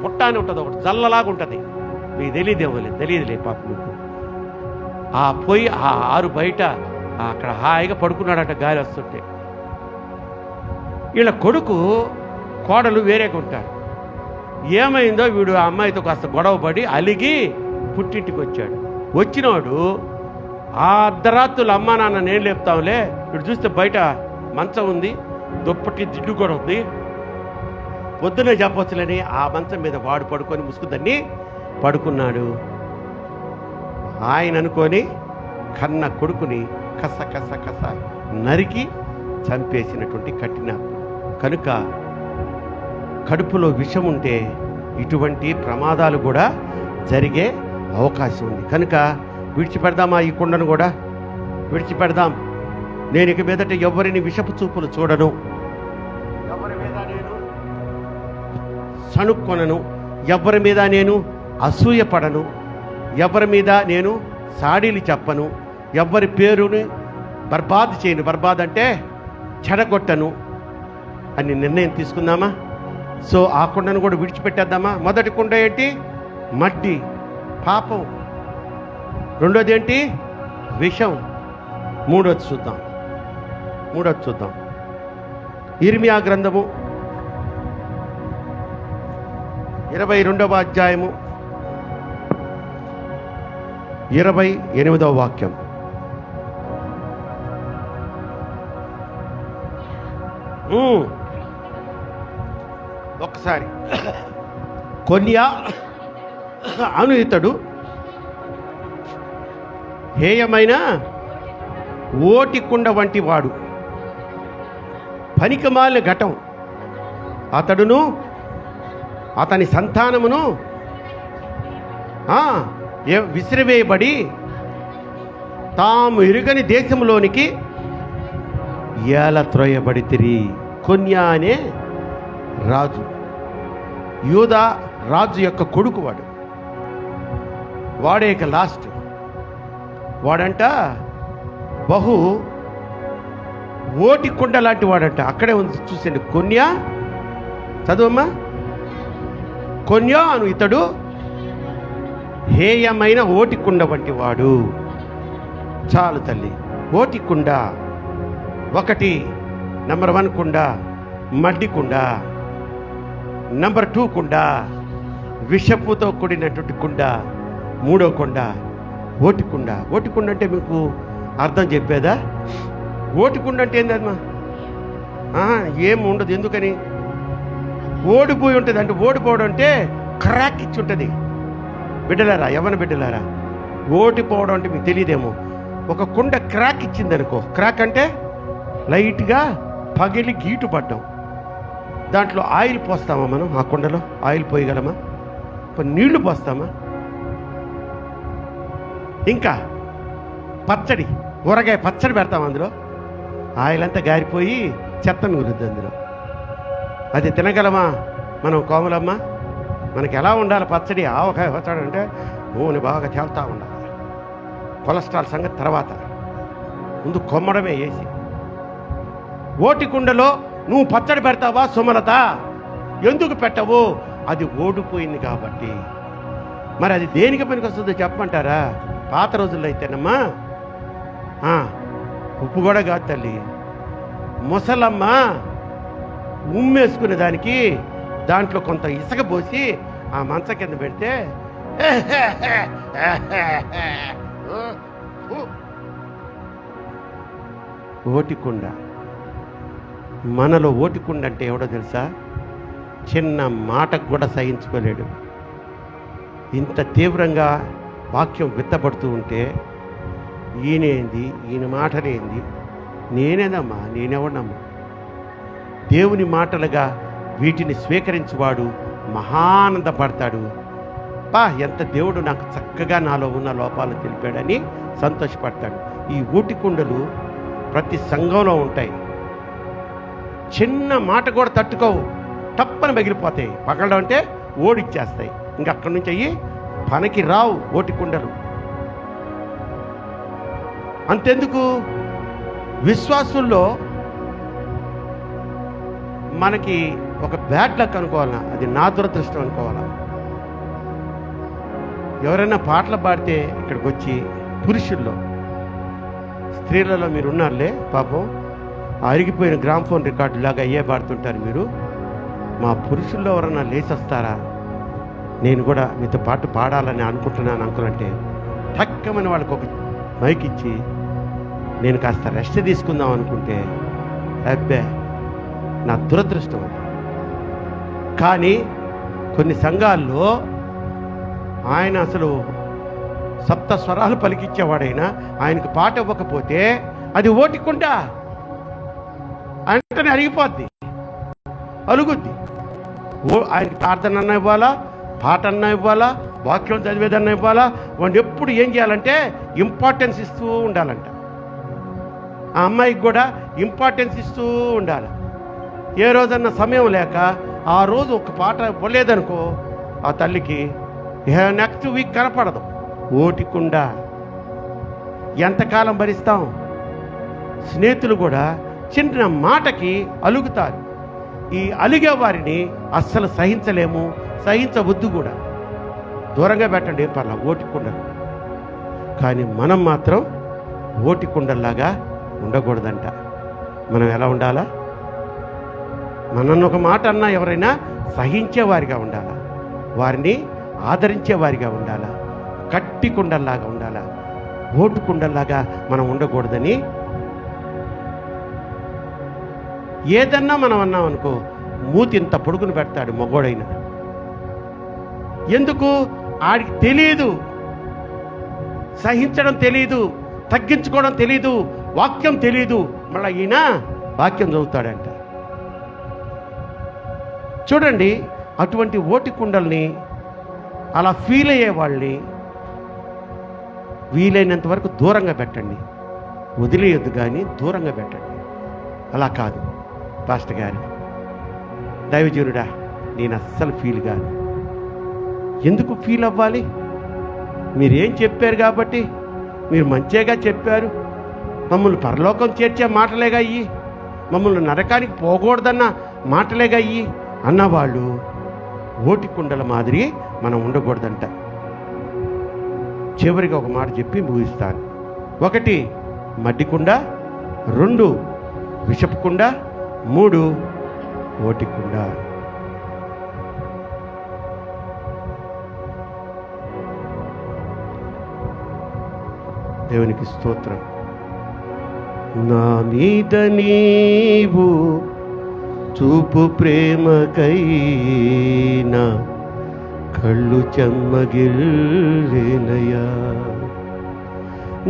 బుట్ట అని ఉంటుంది, ఒకటి జల్లలాగా ఉంటుంది, మీకు తెలియదులే పాప మీకు. ఆ పోయి ఆ ఆరు బయట అక్కడ హాయిగా పడుకున్నాడట గాలి వస్తుంటే. వీళ్ళ కొడుకు కోడలు వేరేగా ఉంటారు. ఏమైందో వీడు ఆ అమ్మాయితో కాస్త గొడవపడి అలిగి పుట్టింటికి వచ్చాడు. వచ్చినవాడు ఆ అర్ధరాత్రులు అమ్మా నాన్న నేను లేపుతాంలే, వీడు చూస్తే బయట మంచం ఉంది, దుప్పటి జిడ్డు కూడా ఉంది, పొద్దునే చెప్పవచ్చులని ఆ మంచం మీద వాడు పడుకొని ముసుగుదాన్ని పడుకున్నాడు. ఆయన అనుకొని కన్న కొడుకుని కస కస కస నరికి చంపేసినటువంటి కఠిన. కనుక కడుపులో విషం ఉంటే ఇటువంటి ప్రమాదాలు కూడా జరిగే అవకాశం ఉంది. కనుక విడిచిపెడదామా? ఈ కుండను కూడా విడిచిపెడదాం. నేను ఇక మీదట ఎవరిని విషపు చూపులు చూడను, ఎవరి మీద నేను సణుక్కొనను, ఎవరి మీద నేను అసూయపడను, ఎవరి మీద నేను సాడీలు చెప్పను, ఎవరి పేరుని బర్బాద్ చేయను, బర్బాద్ అంటే చెడగొట్టను అని నిర్ణయం తీసుకుందామా? సో ఆ కుండను కూడా విడిచిపెట్టేద్దామా? మొదటి కుండ ఏంటి? మట్టి, పాపం. రెండోది ఏంటి? విషం. మూడోది చూద్దాం. ఇర్మియా గ్రంథము 22వ అధ్యాయము 28వ వాక్యం. ఒక్కసారి కొన్యా అను ఇతడు హేయమైన ఓటికుండ వంటి వాడు, పనికిమాలిన ఘటం, అతడును అతని సంతానమును విసిరివేయబడి తాము ఎరుగని దేశంలోనికి ఏలత్రోయబడితిరి. కొన్యా అనే రాజు, యూదా రాజు యొక్క కొడుకు వాడే ఇక లాస్ట్ వాడంట. బహు ఓటి కుండ లాంటి వాడంట. అక్కడే ఉంది చూసండి. కొన్యా చదువమ్మా. కొన్యా అను ఇతడు హేయమైన ఓటి కుండ వంటి వాడు. చాలు తల్లి. ఓటి కుండ ఒకటి, నెంబర్ 1 కుండ మడ్డి కుండ, నెంబర్ 2 కుండ విషపుతో కూడినటువంటి కుండ, 3వ కుండ ఓటి కుండ. ఓటి కుండ అంటే మీకు అర్థం చెప్పేదా? ఓటి కుండ అంటే ఏందమ్మా? ఏం ఉండదు. ఎందుకని? ఓడిపోయి ఉంటుంది. అంటే ఓడిపోవడం అంటే క్రాక్ ఇచ్చి ఉంటుంది. బిడ్డలారా, యవ్వన బిడ్డలారా, ఓడిపోవడం అంటే మీకు తెలియదేమో. ఒక కుండ క్రాక్ ఇచ్చింది అనుకో, క్రాక్ అంటే లైట్గా పగిలి గీటు పడ్డాం. దాంట్లో ఆయిల్ పోస్తామా మనం? ఆ కుండలో ఆయిల్ పోయగలమా? నీళ్లు పోస్తామా? ఇంకా పచ్చడి, ఊరగాయ పచ్చడి పెడతాం, అందులో ఆయిల్ అంతా గారిపోయి చెత్త మిగులుద్ది అందులో. అది తినగలమా మనం? కోమలమ్మ, మనకి ఎలా ఉండాలి పచ్చడి? ఆవకాయ పచ్చడి అంటే నూనె బాగా తేలుతూ ఉండాలి. కొలెస్ట్రాల్ సంగతి తర్వాత, ముందు కొమ్మడమే వేసి. ఓటికుండలో నువ్వు పచ్చడి పెడతావా సుమలత? ఎందుకు పెట్టవు? అది ఓడిపోయింది కాబట్టి. మరి అది దేనికి పనికి వస్తుందో చెప్పమంటారా? పాత రోజుల్లో అయితేనమ్మా ఉప్పు కూడా కాదు తల్లి, ముసలమ్మ ఉమ్మేసుకునే దానికి దాంట్లో కొంత ఇసుక పోసి ఆ మంచం కింద పెడితే ఓటికుండ. మనలో ఓటికుండ అంటే ఎవడో తెలుసా? చిన్న మాటకు కూడా సహించుకోలేడు. ఇంత తీవ్రంగా వాక్యం విత్తబడుతూ ఉంటే ఈయనేంది, ఈయన మాటలేంది, నేనేదమ్మా, నేనెవడమ్మా? దేవుని మాటలుగా వీటిని స్వీకరించువాడు మహానందపడతాడు. ఎంత దేవుడు నాకు చక్కగా నాలో ఉన్న లోపాలను తెలిపాడని సంతోషపడతాడు. ఈ ఓటికుండలు ప్రతి సంఘంలో ఉంటాయి. చిన్న మాట కూడా తట్టుకోవు, తప్పని మిగిలిపోతాయి. పగలడం అంటే ఓడిచ్చేస్తాయి. ఇంకా అక్కడి నుంచి అయ్యి పనికి రావు ఓటికుండలు. అంతెందుకు, విశ్వాసుల్లో మనకి ఒక బ్యాడ్ లక్ అనుకోవాలా, అది నా దురదృష్టం అనుకోవాలా. ఎవరైనా పాటలు పాడితే ఇక్కడికి వచ్చి, పురుషుల్లో, స్త్రీలలో మీరు ఉన్నారులే పాపం, అరిగిపోయిన గ్రామ్ఫోన్ రికార్డు లాగా అయ్యే పాడుతుంటారు మీరు. మా పురుషుల్లో ఎవరన్నా లేచొస్తారా, నేను కూడా మీతో పాటు పాడాలని అనుకుంటున్నాను అనుకున్నట్టే టక్కమని వాళ్ళకి ఒక మైక్ ఇచ్చి నేను కాస్త రెస్ట్ తీసుకుందాం అనుకుంటే, అబ్బే నా దురదృష్టం. కానీ కొన్ని సంఘాల్లో ఆయన అసలు సప్త స్వరాలు పలికిచ్చేవాడైనా ఆయనకు పాట ఇవ్వకపోతే అది ఓటికుంటా అంటనే అరిగిపోద్ది, అలుగుద్ది. ఆయనకి ప్రార్థన అన్నా ఇవ్వాలా, పాట అన్నా ఇవ్వాలా, వాక్యం చదివేదన్నా ఇవ్వాలా. వాడిని ఎప్పుడు ఏం చేయాలంటే ఇంపార్టెన్స్ ఇస్తూ ఉండాలంట. ఆ అమ్మాయికి కూడా ఇంపార్టెన్స్ ఇస్తూ ఉండాలి. ఏ రోజన్నా సమయం లేక ఆ రోజు ఒక పాట ఇవ్వలేదనుకో, ఆ తల్లికి నెక్స్ట్ వీక్ కనపడదు. ఓటికుండా ఎంతకాలం భరిస్తాం? స్నేహితులు కూడా చిన్న మాటకి అలుగుతారు. ఈ అలిగే వారిని అస్సలు సహించలేము, సహించవద్దు కూడా. దూరంగా పెట్టండి, ఏం పర్లా, ఓటికుండలు. కానీ మనం మాత్రం ఓటికుండల్లాగా ఉండకూడదంట. మనం ఎలా ఉండాలా? మనన్న ఒక మాట అన్నా ఎవరైనా సహించేవారిగా ఉండాలా, వారిని ఆదరించేవారిగా ఉండాలా, కట్టి కుండల్లాగా ఉండాలా. ఓటుకుండల్లాగా మనం ఉండకూడదని. ఏదన్నా మనం అన్నాం అనుకో, మూతి ఇంత పొడుగును పెడతాడు మగోడైనా. ఎందుకు? ఆడికి తెలియదు, సహించడం తెలియదు, తగ్గించుకోవడం తెలియదు, వాక్యం తెలియదు. మళ్ళీ ఈయన వాక్యం చదువుతాడంట. చూడండి, అటువంటి ఓటి కుండల్ని, అలా ఫీల్ అయ్యే వాళ్ళని వీలైనంత వరకు దూరంగా పెట్టండి. వదిలేయొద్దు, కానీ దూరంగా పెట్టండి. అలా కాదు పాస్టర్ గారు, దైవజనుడా, నేను అస్సలు ఫీల్ కాదు. ఎందుకు ఫీల్ అవ్వాలి? మీరేం చెప్పారు కాబట్టి, మీరు మంచిగా చెప్పారు. మమ్మల్ని పరలోకం చేర్చే మాటలేగా అయ్యి, మమ్మల్ని నరకానికి పోకూడదన్న మాటలేగా అయ్యి అన్నవాళ్ళు ఓటి కుండల మాదిరి మనం ఉండకూడదంట. చివరిగా ఒక మాట చెప్పి ముగిస్తాను. 1 మడ్డికుండ, 2 విషపు కుండ, 3 ఓటికుండ. దేవునికి స్తోత్రం. నా మీద నీవు చూపు ప్రేమకైనా కళ్ళు చెమ్మగిల్లేనయ్యా.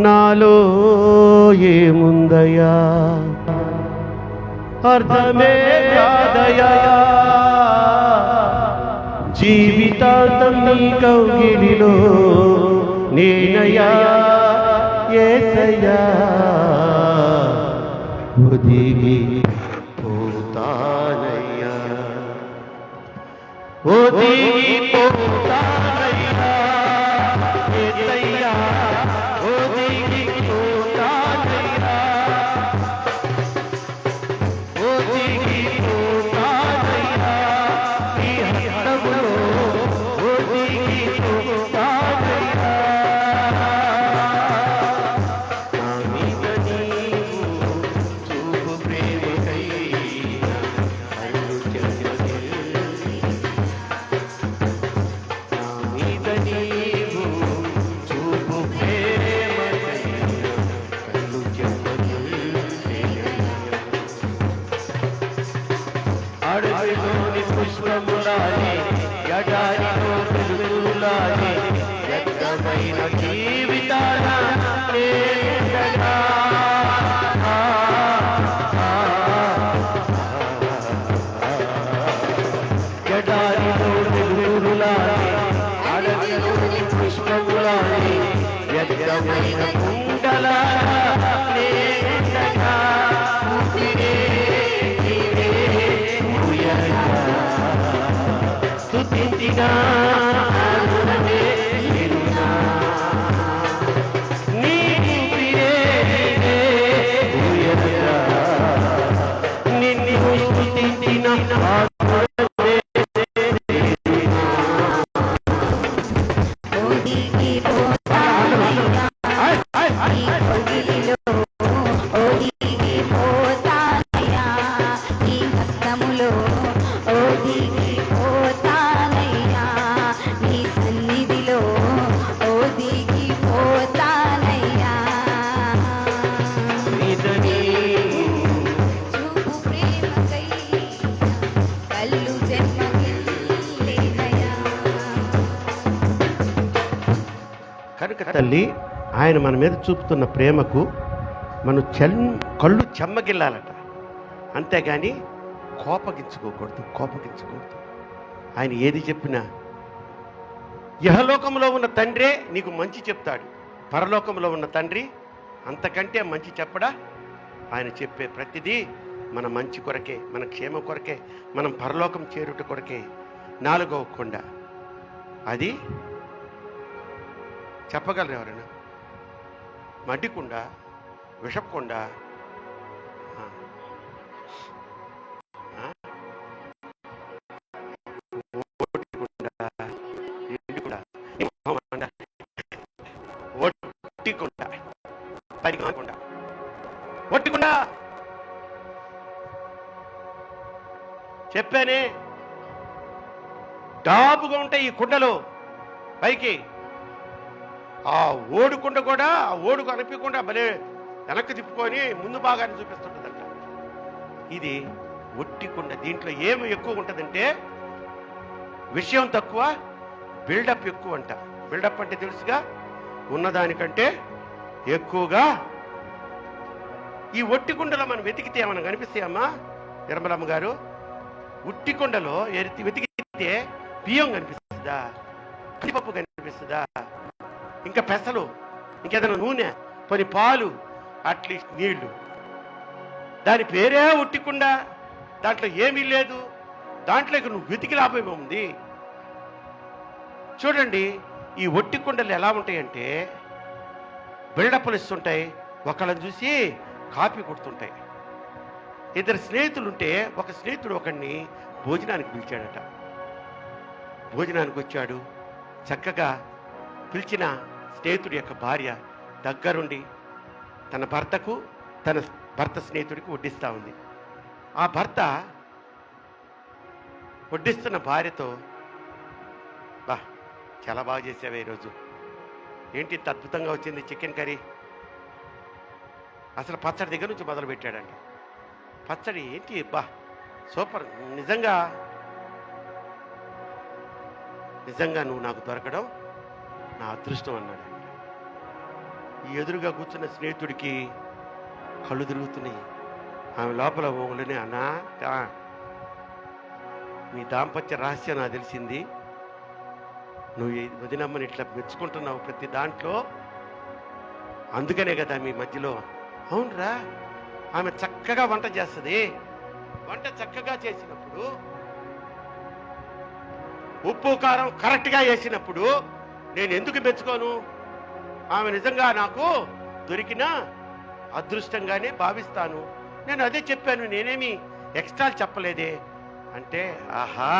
నాలో ఏముందయ్యా అర్థమే కాదయ్యా. జీవితాంతం నీ కౌగిలిలో నేనయ్యా యేసయ్యా. ఒదిగి పోతానయ్యా, ఒదిగి పోతానయ్యా యేసయ్యా, ఒదిగి జీవితాన నేనుండగా. ఎడారిలో వెలుగులానే, అడవిలోని పుష్పములానే, వ్యర్థమైన కుండలా నేనుండగా. ఊపిరే నీవే ఊయగా, స్తుతించినా ఆనందమే నిరునా. నీ ఊపిరే నీవే ఊయగా, నిన్ను స్తుతించిన ఆనందమే నిరునా. ఇదని కనుక తల్లి ఆయన మన మీద చూపుతున్న ప్రేమకు మనం కళ్ళు చెమ్మగిల్లాలట, అంతేగాని కోపగించుకోకూడదు. ఆయన ఏది చెప్పినా ఇహలోకంలో ఉన్న తండ్రే నీకు మంచి చెప్తాడు, పరలోకంలో ఉన్న తండ్రి అంతకంటే మంచి చెప్పడా? ఆయన చెప్పే ప్రతిదీ మన మంచి కొరకే, మన క్షేమ కొరకే, మనం పరలోకం చేరుట కొరకే. 4వ కొండ, అది చెప్పగలరు ఎవరైనా? మడ్డికుండ, విషపుకొండ, ఒట్టికుండ చెప్పానే, డాబుగా ఉంటాయి ఈ కుండలు పైకి. ఆ ఓడుకుండ కూడా ఆ ఓడుకు అనిపించకుండా భలే వెనక్కి తిప్పుకొని ముందు భాగాన్ని చూపిస్తుంటుందంట. ఇది ఒట్టికుండ. దీంట్లో ఏమి ఎక్కువ ఉంటుందంటే విషయం తక్కువ, బిల్డప్ ఎక్కువ అంట. బిల్డప్ అంటే తెలుసుగా, ఉన్నదానికంటే ఎక్కువగా. ఈ ఒట్టికుండలో మనం వెతికితే ఏమన్నా కనిపిస్తాయమ్మా నిర్మలమ్మ గారు? ఉట్టికుండలో వెతికితే బియ్యం కనిపిస్తుందా? కందిపప్పు కనిపిస్తుందా? ఇంకా పెసలు, ఇంకేదైనా నూనె, కొన్ని పాలు, అట్లీస్ట్ నీళ్లు. దాని పేరే ఉట్టికుండ. దాంట్లో ఏమీ లేదు. దాంట్లోకి నువ్వు వెతికి లాభం ఉంది. చూడండి, ఈ ఒట్టి కుండలు ఎలా ఉంటాయంటే బిల్డప్లు ఇస్తుంటాయి, ఒకళ్ళని చూసి కాపీ కొడుతుంటాయి. 2 స్నేహితులుంటే ఒక స్నేహితుడు ఒకడిని భోజనానికి పిలిచాడట. భోజనానికి వచ్చాడు. చక్కగా పిలిచిన స్నేహితుడి యొక్క భార్య దగ్గరుండి తన భర్తకు, తన భర్త స్నేహితుడికి వడ్డిస్తూ ఉంది. ఆ భర్త వడ్డిస్తున్న భార్యతో, బా చాలా బాగా చేసావే ఈరోజు, ఏంటి ఇంత అద్భుతంగా వచ్చింది చికెన్ కర్రీ, అసలు పచ్చడి దగ్గర నుంచి మొదలు పెట్టాడంట. పచ్చడి ఏంటి, బా సూపర్, నిజంగా నువ్వు నాకు దొరకడం నా అదృష్టం అన్నాడు. ఈ ఎదురుగా కూర్చున్న స్నేహితుడికి కళ్ళు తిరుగుతున్నాయి. ఆమె లోపల ఓళ్ళని, అన్నా నీ దాంపత్య రహస్యం నాకు తెలిసింది, నువ్వు వదినమ్మని ఇట్లా మెచ్చుకుంటున్నావు ప్రతి దాంట్లో, అందుకనే కదా మీ మధ్యలో. అవునరా, ఆమె చక్కగా వంట చేస్తుంది. వంట చక్కగా చేసినప్పుడు, ఉప్పు కారం కరెక్ట్గా వేసినప్పుడు నేను ఎందుకు మెచ్చుకోను? ఆమె నిజంగా నాకు దొరికిన అదృష్టంగానే భావిస్తాను. నేను అదే చెప్పాను, నేనేమి ఎక్స్ట్రా చెప్పలేదే అంటే, ఆహా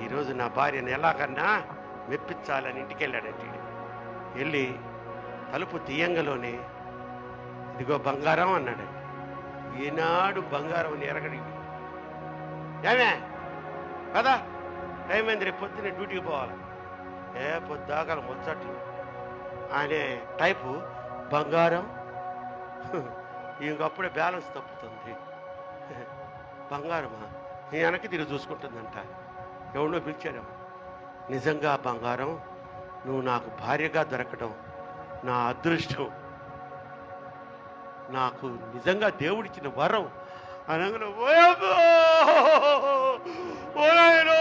ఈరోజు నా భార్యను ఎలాగన్నా మెప్పించాలని ఇంటికి వెళ్ళాడంటే, వెళ్ళి తలుపు తీయంగలోనే ఇదిగో బంగారం అన్నాడు. ఈనాడు బంగారం ఎరగడి. ఏమే కదా, టైం అయింది, రేపు పొద్దున్నే డ్యూటీకి పోవాలి. పొద్దాకల ముచ్చట్లు అనే టైపు బంగారం. ఇంకప్పుడే బ్యాలెన్స్ తప్పుతుంది. బంగారమా? వెనక్కి తిరిగి చూసుకుంటుందంట. ఎవడో పిలిచాడేమో. నిజంగా బంగారం, నువ్వు నాకు భార్యగా దొరకడం నా అదృష్టం, నాకు నిజంగా దేవుడిచ్చిన వరం అనగానే ఓయమ్మో ఓనాయనో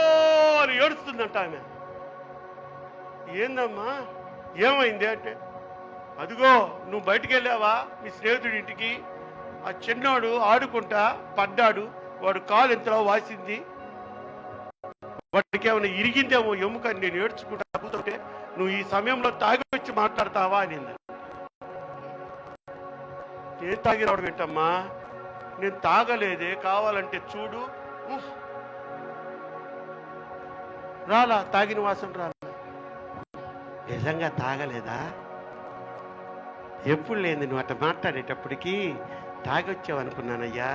అని ఏడుస్తుందంట ఆమె. ఏందమ్మా ఏమైంది అంటే, అదిగో నువ్వు బయటికి వెళ్ళావా మీ స్నేహితుడి ఇంటికి, ఆ చిన్నవాడు ఆడుకుంటా పడ్డాడు, వాడు కాలు ఎంతలో వాసింది, వాడికి ఏమైనా ఇరిగిందేమో ఎముక, నేను ఏడ్చుకుంటా కూతుంటే నువ్వు ఈ సమయంలో తాగి వచ్చి మాట్లాడతావా అనింది. నేను తాగి రావడం ఏంటమ్మా, నేను తాగలేదే, కావాలంటే చూడు. రాలా, తాగిన వాసన రాలా. నిజంగా తాగలేదా? ఎప్పుడు లేదు నువ్వు అట్లా మాట్లాడేటప్పటికీ తాగొచ్చావు అనుకున్నానయ్యా.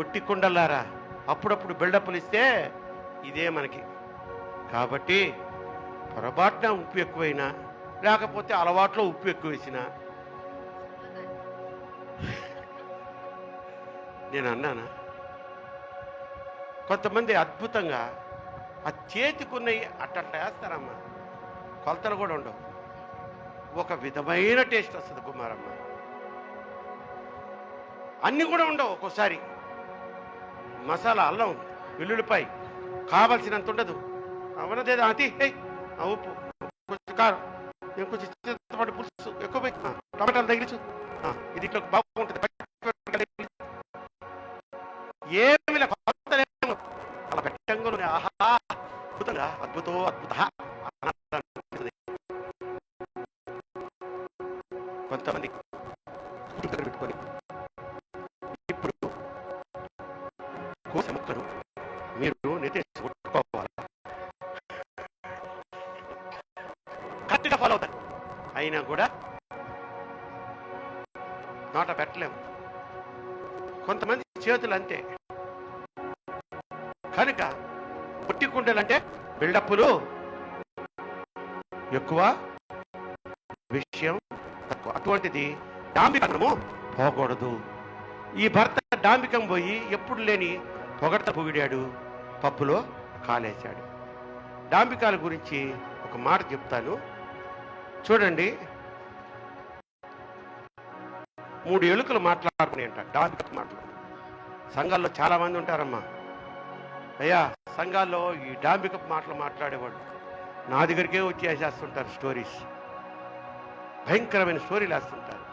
ఒట్టి కుండలారా, అప్పుడప్పుడు బిల్డప్లు ఇస్తే ఇదే మనకి. కాబట్టి పొరపాటున ఉప్పు ఎక్కువైనా, లేకపోతే అలవాట్లో ఉప్పు ఎక్కువ వేసినా, నేను అన్నానా? కొంతమంది అద్భుతంగా ఆ చేతికున్నవి అట్లా వేస్తారమ్మా, కొలతలు కూడా ఉండవు, ఒక విధమైన టేస్ట్ వస్తుంది కుమారమ్మ. అన్నీ కూడా ఉండవు, ఒక్కోసారి మసాలా, అల్లం, వెల్లుల్లిపాయ కావలసినంత ఉండదు, అవనదేదా అతి ఆ ఉప్పు, కొంచెం కారం, నేను కొంచెం చింతపండు పులుసు ఎక్కువ పోయి, టమాటాలు తగిలించు, ఇది ఇట్లా బాగుంటుంది, ఏమి అలా పెట్టంగా ఆహా అద్భుతంగా అద్భుతం అద్భుత. కొంతమంది పెట్టుకొని ఇప్పుడు కోస ముక్కను మీరు నెట్టేసి కొట్టుకోవాలా, కరెక్ట్గా ఫాలో అవుతారు, అయినా కూడా నోట పెట్టలేము. కొంతమంది చేతులు అంతే. కనుక పొట్టి కుండలంటే బిల్డప్పులు ఎక్కువ, విషయం తక్కువ. అటువంటిది డాంబికము పోకూడదు. ఈ భర్త డాంబికం పోయి ఎప్పుడు లేని పొగడత పొగిడాడు, పప్పులో కాలేశాడు. డాంబికాల గురించి ఒక మాట చెప్తాను చూడండి. 3 ఎలుకలు మాట్లాడుకుని అంట, డాంబిక మాట్లాడు. సంఘాల్లో చాలా మంది ఉంటారమ్మా, అయ్యా సంఘాల్లో ఈ డాంబిక మాటలు మాట్లాడేవాళ్ళు నా దగ్గరికే వచ్చి వేసేస్తుంటారు స్టోరీస్, భయంకరమైన స్టోరీలు వేస్తుంటారు.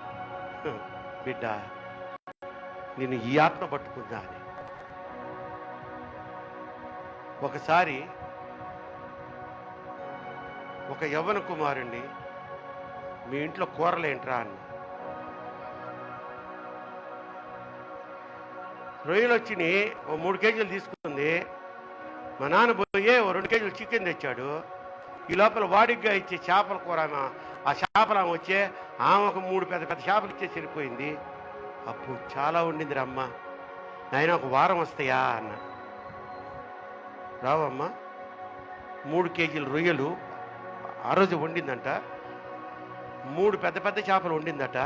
బిడ్డ నేను ఈ ఆత్మ పట్టుకుందా అని. ఒకసారి ఒక యవ్వన కుమారుణ్ణి మీ ఇంట్లో కూరలేంట్రా అని, రొయ్యలు వచ్చినాయి, ఓ 3 కేజీలు తీసుకుంది. మా నాన్న పోయి ఓ 2 కేజీలు చికెన్ తెచ్చాడు. ఈ లోపల వాడిగ్గా ఇచ్చే చేపల కూర, ఆ చేపలు ఆమె వచ్చే, ఆమె ఒక 3 పెద్ద పెద్ద చేపలు ఇచ్చేసి వెళ్ళిపోయింది. అప్పుడు చాలా ఉండింది రమ్మ, నాయన ఒక వారం వస్తాయా అన్న. రావమ్మా, 3 కేజీల రొయ్యలు ఆ రోజు వండిందంట, 3 పెద్ద పెద్ద చేపలు వండిందట.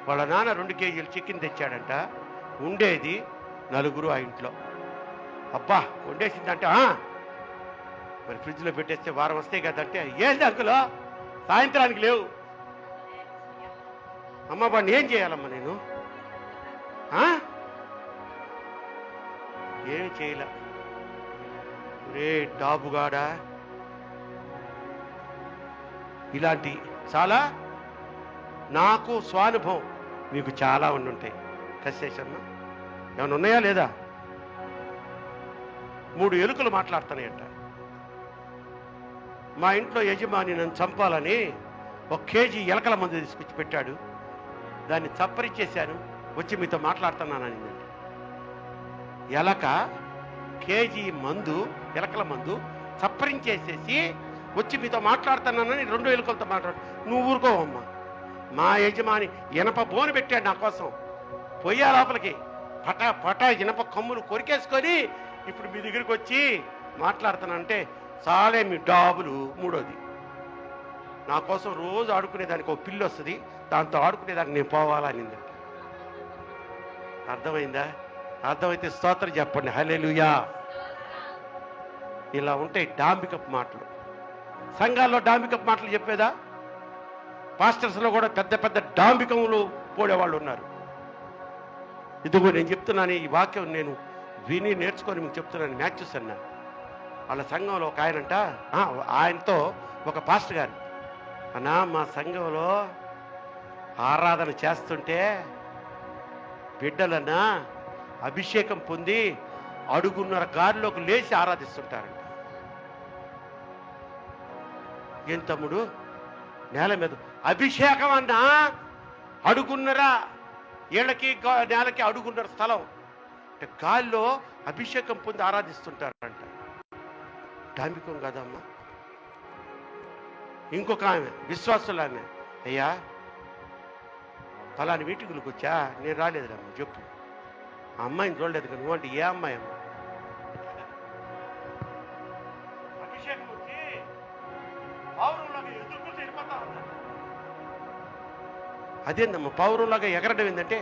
వాళ్ళ నాన్న 2 కేజీలు చికెన్ తెచ్చాడంట. ఉండేది 4 ఆ ఇంట్లో. అబ్బా వండేసిందంటే మరి ఫ్రిడ్జ్లో పెట్టేస్తే వారం వస్తాయి కదంటే, ఏంది అంకులో సాయంత్రానికి లేవు. అమ్మ వాడిని ఏం చేయాలమ్మా నేను? ఏమి చేయలే. రే డాబుగాడా, ఇలాంటి చాలా నాకు స్వానుభవం, మీకు చాలా ఉండుంటాయి. కసేసమ్మా ఏమైనా ఉన్నాయా లేదా? 3 ఎలుకలు మాట్లాడుతున్నాయంట. మా ఇంట్లో యజమాని నన్ను చంపాలని 1 కేజీ ఎలకల మందు తీసుకొచ్చి పెట్టాడు, దాన్ని చప్పరిచ్చేశాను, వచ్చి మీతో మాట్లాడుతున్నానని. ఎలక కేజీ మందు, ఎలకల మందు చప్పరించేసేసి వచ్చి మీతో మాట్లాడుతున్నానని 2 ఎలుకలతో మాట్లాడు. నువ్వు ఊరుకోవమ్మా, మా యజమాని ఇనప బోను పెట్టాడు నా కోసం, పొయ్యా లోపలికి పటా పటా ఇనప కమ్ములు కొరికేసుకొని ఇప్పుడు మీ దగ్గరికి వచ్చి మాట్లాడుతానంటే చాలే మీ డాబులు. 3వది, నా కోసం రోజు ఆడుకునేదానికి ఒక పిల్లి వస్తుంది, దాంతో ఆడుకునేదానికి నేను పోవాలనింది. అర్థమైందా? అర్థమైతే స్తోత్రం చెప్పండి, హల్లెలూయా. ఇలా ఉంటాయి డాంబికపు మాటలు. సంఘాల్లో డాంబికపు మాటలు చెప్పేదా? పాస్టర్స్లో కూడా పెద్ద పెద్ద డాంబికములు పోడేవాళ్ళు ఉన్నారు. ఇదిగో నేను చెప్తున్నాను, ఈ వాక్యం నేను విని నేర్చుకొని మీకు చెప్తున్నాను. మ్యాథ్యూస్ అన్నాను, వాళ్ళ సంఘంలో ఒక ఆయనంట, ఆయనతో ఒక పాస్టర్ గారు, అన్నా మా సంఘంలో ఆరాధన చేస్తుంటే బిడ్డలన్నా అభిషేకం పొంది అడుగున్నర గారిలోకి లేచి ఆరాధిస్తుంటారంట. ఏం తమ్ముడు, నేల మీద అభిషేకం అన్నా అడుగున్నర ఏళ్ళకి నేలకి అడుగున్నర స్థలం అంటే గాల్లో అభిషేకం పొంది ఆరాధిస్తుంటారంట. డాంబికం కదమ్మా. ఇంకొక ఆమె విశ్వాసులు ఆమె, అయ్యా ఫలాని మీటింగులకు వచ్చా, నేను రాలేదురమ్మా చెప్పు. ఆ అమ్మాయిని చూడలేదు కదా, నువ్వు అంటే ఏ అమ్మాయి అమ్మ? అభిషేకం వచ్చి పౌరులాగా ఎదుర్కొంటూ వెళ్ళిపోతా ఉందంట. అదేందమ్మా పౌరులాగా ఎగరడం ఏంటంటే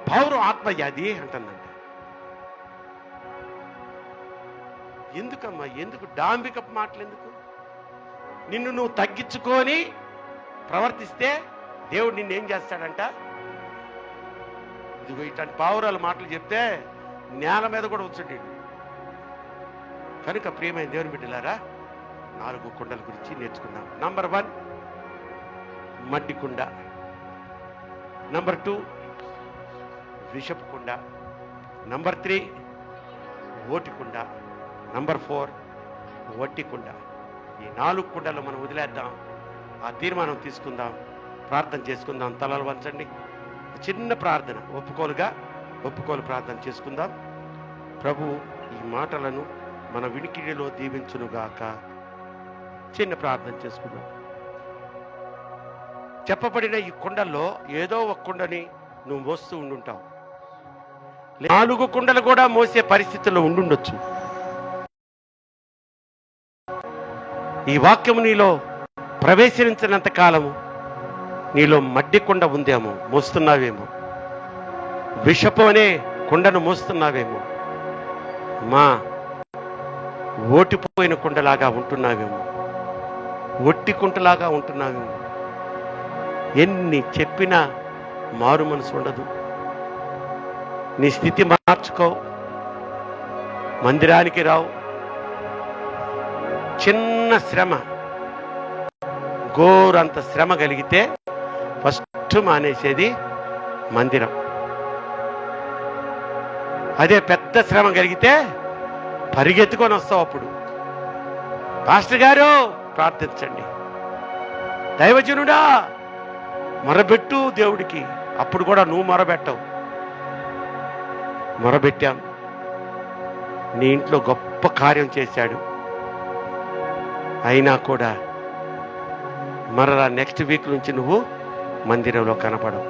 పౌరు ఆత్మయాది అంటుందంట. ఎందుకమ్మా, ఎందుకు డాంబికపు మాటలు ఎందుకు? నిన్ను నువ్వు తగ్గించుకొని ప్రవర్తిస్తే దేవుడు నిన్ను ఏం చేస్తాడంట? ఇదిగో ఇట్లాంటి పావురాల మాటలు చెప్తే నేల మీద కూడా ఉంచండి. కనుక ప్రియమైన దేవుని బిడ్డలారా, 4 కుండల గురించి నేర్చుకుందాం. నంబర్ 1 మట్టి కుండ, నంబర్ 2 విషపు కుండ, నంబర్ 3 ఓటి కుండ, నంబర్ 4 వట్టి కుండ. ఈ 4 కుండలు మనం వదిలేద్దాం, ఆ తీర్మానం తీసుకుందాం, ప్రార్థన చేసుకుందాం. తలలు వంచండి, చిన్న ప్రార్థన, ఒప్పుకోలు ప్రార్థన చేసుకుందాం. ప్రభు ఈ మాటలను మన వినికిడిలో దీవించునుగాక. చిన్న ప్రార్థన చేసుకుందాం. చెప్పబడిన ఈ కుండల్లో ఏదో ఒక కుండని నువ్వు మోస్తూ ఉండుంటావు, 4 కుండలు కూడా మోసే పరిస్థితుల్లో ఉండుండొచ్చు. ఈ వాక్యము నీలో ప్రవేశించినంత కాలము నీలో మడ్డి కుండ ఉందేమో, మోస్తున్నావేమో. విషపు అనే కుండను మోస్తున్నావేమో. మా ఓటిపోయిన కుండలాగా ఉంటున్నావేమో, ఒట్టి కుంటలాగా ఉంటున్నావేమో. ఎన్ని చెప్పినా మారు మనసు ఉండదు. నీ స్థితి మార్చుకో, మందిరానికి రావు. చిన్న శ్రమ, ఘోరంత శ్రమ కలిగితే ఫస్ట్ మానేసేది మందిరం. అదే పెద్ద శ్రమ కలిగితే పరిగెత్తుకొని వస్తావు. అప్పుడు పాస్టర్ గారు ప్రార్థించండి, దైవజనుడా మొరబెట్టు దేవుడికి. అప్పుడు కూడా నువ్వు మొరబెట్టవు. మొరబెట్టాం, నీ ఇంట్లో గొప్ప కార్యం చేశాడు. అయినా కూడా మరలా నెక్స్ట్ వీక్ నుంచి నువ్వు మందిరంలో కనపడవు.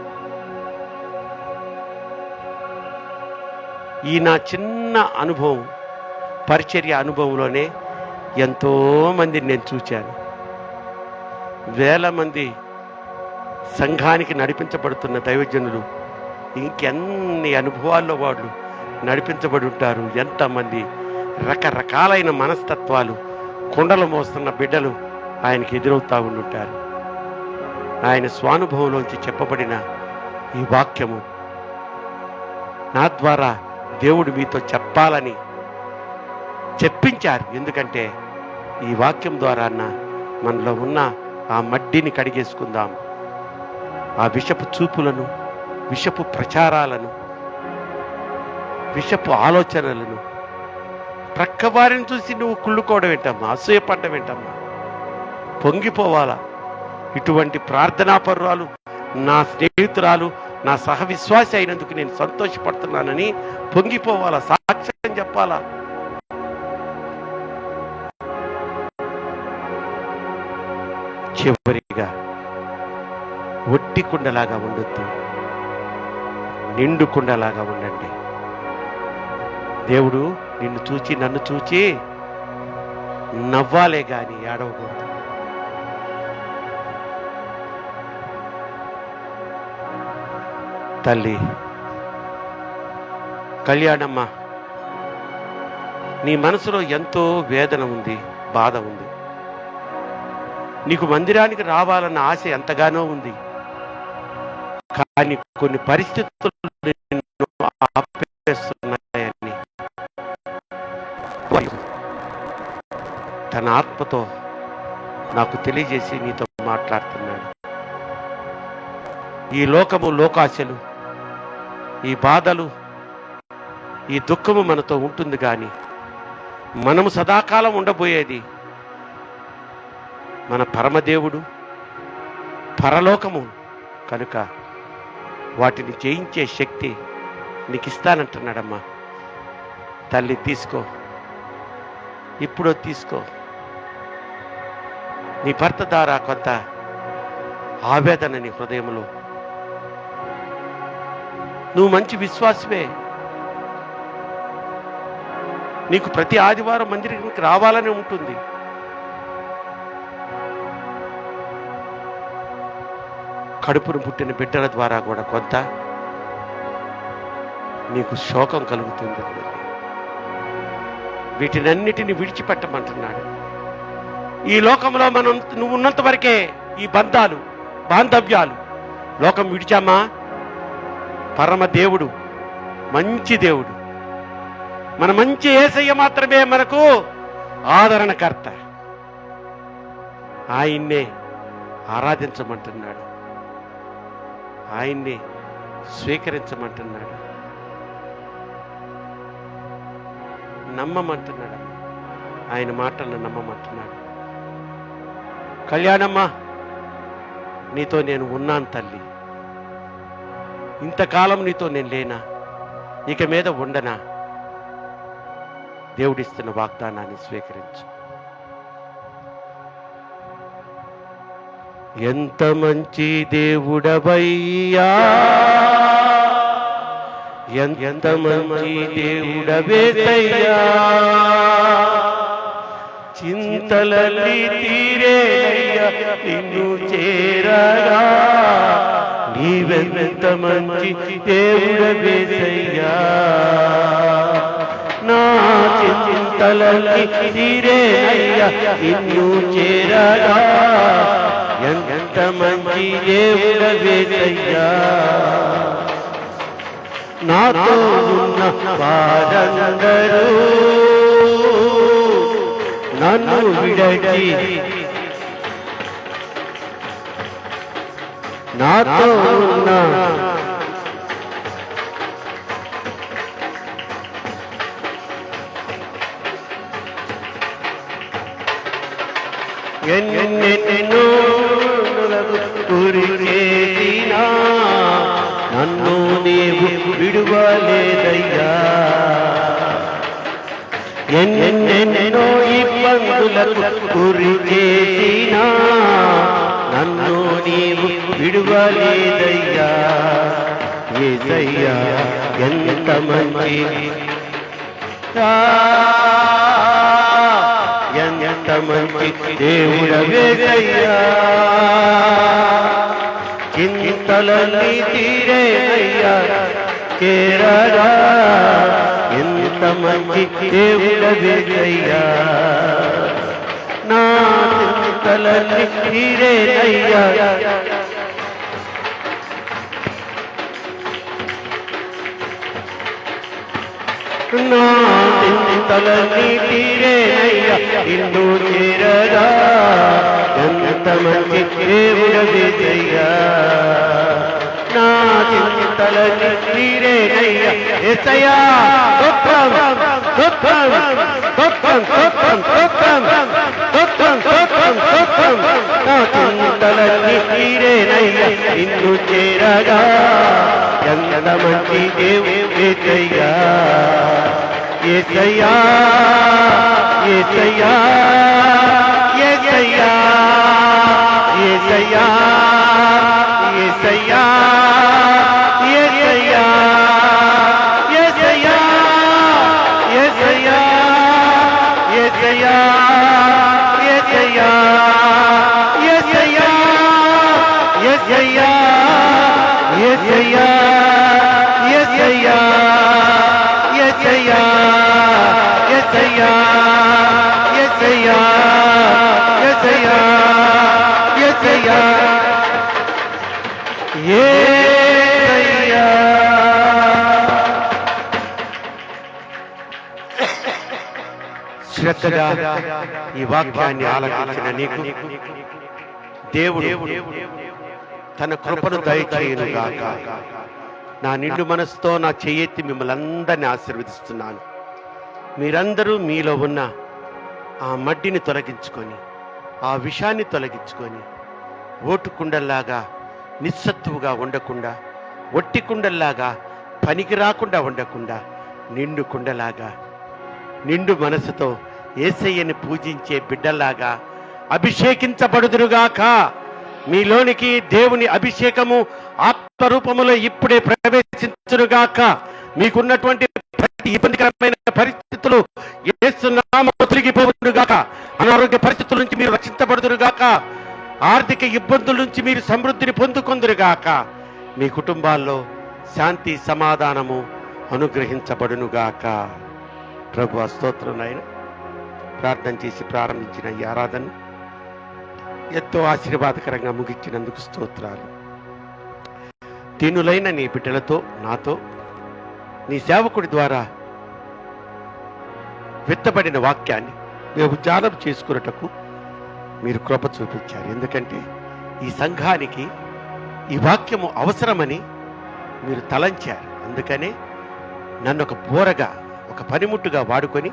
ఈ నా చిన్న అనుభవం, పరిచర్య అనుభవంలోనే ఎంతోమందిని నేను చూశాను. వేల మంది సంఘానికి నడిపించబడుతున్న దైవజనులు ఇంకెన్ని అనుభవాల్లో వాళ్ళు నడిపించబడి ఉంటారు. ఎంతమంది రకరకాలైన మనస్తత్వాలు, కుండలు మోస్తున్న బిడ్డలు ఆయనకి ఎదురవుతూ ఉండుంటారు. ఆయన స్వానుభవంలోంచి చెప్పబడిన ఈ వాక్యము నా ద్వారా దేవుడు మీతో చెప్పాలని చెప్పించారు. ఎందుకంటే ఈ వాక్యం ద్వారా మనలో ఉన్న ఆ మడ్డిని కడిగేసుకుందాం. ఆ విషపు చూపులను, విషపు ప్రచారాలను, విషపు ఆలోచనలను, ప్రక్కవారిని చూసి నువ్వు కుళ్ళుకోవడం ఏంటమ్మా, అసూయపడ్డం ఏంటమ్మా? పొంగిపోవాలా? ఇటువంటి ప్రార్థనాపరురాలు నా స్నేహితురాలు, నా సహవిశ్వాసి అయినందుకు నేను సంతోషపడుతున్నానని పొంగిపోవాలా, సాక్ష్యం చెప్పాలా? చివరిగా ఒట్టి కుండలాగా ఉండొద్దు, నిండు కుండలాగా ఉండండి. దేవుడు నిన్ను చూచి, నన్ను చూచి నవ్వాలే గాని ఏడవకూడదు. తల్లి కళ్యాణమ్మ, నీ మనసులో ఎంతో వేదన ఉంది, బాధ ఉంది. నీకు మందిరానికి రావాలన్న ఆశ ఎంతగానో ఉంది, కానీ కొన్ని పరిస్థితులు నిన్ను ఆపేస్తున్నాయని తన ఆత్మతో నాకు తెలియజేసి నీతో మాట్లాడుతున్నాడు. ఈ లోకము, లోకాశలు, ఈ బాధలు, ఈ దుఃఖము మనతో ఉంటుంది, కానీ మనము సదాకాలం ఉండబోయేది మన పరమదేవుడు, పరలోకము కనుక వాటిని జయించే శక్తి నీకు ఇస్తానంటున్నాడమ్మా. తల్లి తీసుకో, ఇప్పుడు తీసుకో. నీ భర్త ద్వారా కొంత ఆవేదన నీ హృదయంలో, నువ్వు మంచి విశ్వాసమే, నీకు ప్రతి ఆదివారం మందిరానికి రావాలని ఉంటుంది. కడుపును పుట్టిన బిడ్డల ద్వారా కూడా కొంత నీకు శోకం కలుగుతుంది. వీటినన్నిటిని విడిచిపెట్టమంటున్నాడు. ఈ లోకంలో నువ్వు ఉన్నంత వరకే ఈ బంధాలు, బాంధవ్యాలు. లోకం విడిచామా, పరమ దేవుడు, మంచి దేవుడు, మన మంచి యేసయ్య మాత్రమే మనకు ఆదరణకర్త. ఆయన్నే ఆరాధించమంటున్నాడు, ఆయన్ని స్వీకరించమంటున్నాడు, నమ్మమంటున్నాడు, ఆయన మాటలను నమ్మమంటున్నాడు. కళ్యాణమ్మ, నీతో నేను ఉన్నాను తల్లి, ఇంతకాలం నీతో నేను లేనా, ఇక మీద ఉండనా? దేవుడిస్తున్న వాగ్దానాన్ని స్వీకరించు. ఎంత మంచి దేవుడవయ్యా, ఎంత మంచి దేవుడవేసయ్యా, చింతలన్నీ తీరేయ్యా నిన్ను చేరగా, నీవెంత మంచి దేవుడవేసయ్యా, నా చింతలన్నీ తీరేయ్యా నిన్ను చేరగా, ఎంత మంచి దేవుడవేసయ్యా, నాతో ఉన్న వారందరూ నన్ను విడచి, నాతో ఉన్న ఎన్నెన్నో గురిచేసినా నన్ను నీవు విడువలేదయ్యా, ఎన్నెన్నెన్నో ఇబ్బందులకు గురిచేసినా నన్ను నీవు విడువలేదయ్యా, యేసయ్యా ఎంత మంచి, ఎంత మంచి దేవుడవేసయ్యా, చింతలన్నీ తీరేయ్యా చేరగా, ఎంత మంచి దేవుడవేసయ్యా, నా చింతలన్నీ తీరేయ్యా, నా చింతలన్నీ తీరేయ్యా నిన్ను చేరగా, ఎంత మంచి దేవుడవేసయ్యా, నా చింతలన్నీ తీరేయ్యా, యేసయ్యా స్తోత్రం స్తోత్రం స్తోత్రం స్తోత్రం స్తోత్రం స్తోత్రం స్తోత్రం స్తోత్రం, నా చింతలన్నీ తీరేయ్యా నిన్ను చేరగా, ఎంత మంచి దేవుడవేసయ్యా, యేసయ్యా యేసయ్యా యేసయ్యా యేసయ్యా యేసయ్యా యేసయ్యా యేసయ్యా యేసయ్యా యేసయ్యా యేసయ్యా యేసయ్యా యేసయ్యా యేసయ్యా యేసయ్యా యేసయ్యా యేసయ్యా యేసయ్యా యేసయ్యా యేసయ్యా. శ్రద్ధగా ఈ వాక్యాన్ని ఆలకించిన నీకు దేవుడు తన కృపను దయచేయునుగాక. నా నిండు మనసుతో నా చెయ్యెత్తి మిమ్మల్ని అందరినీ ఆశీర్వదిస్తున్నాను. మీరందరూ మీలో ఉన్న ఆ మట్టిని తొలగించుకొని, ఆ విషాన్ని తొలగించుకొని, ఓటు కుండల్లాగా నిస్సత్తువుగా ఉండకుండా, ఒట్టి కుండల్లాగా పనికి రాకుండా ఉండకుండా, నిండు కుండలాగా నిండు మనసుతో యేసయ్యని పూజించే బిడ్డల్లాగా అభిషేకించబడుదురుగాక. మీలోనికి దేవుని అభిషేకము ఆత్మరూపములో ఇప్పుడే ప్రవేశించునుగాక. మీకున్నటువంటి ప్రతి ఇబ్బందికరమైన పరిస్థితులు యేసు నామములో తొలగిపోవునుగాక. అనారోగ్య పరిస్థితుల నుంచి మీరు రక్షించబడుదురుగాక. ఆర్థిక ఇబ్బందుల నుంచి మీరు సమృద్ధిని పొందుకొందురుగాక. మీ కుటుంబాల్లో శాంతి సమాధానము అనుగ్రహించబడునుగాక. ప్రభు స్తోత్రం. నాయన ప్రార్థన చేసి ప్రారంభించిన ఈ ఆరాధన ఎంతో ఆశీర్వాదకరంగా ముగించినందుకు స్తోత్రాలు. దీనులైన నీ బిడ్డలతో నాతో నీ సేవకుడి ద్వారా విత్తబడిన వాక్యాన్ని మేము ధ్యానం చేసుకున్నటకు మీరు కృప చూపించారు. ఎందుకంటే ఈ సంఘానికి ఈ వాక్యము అవసరమని మీరు తలంచారు. అందుకనే నన్ను ఒక బోరగా, ఒక పనిముట్టుగా వాడుకొని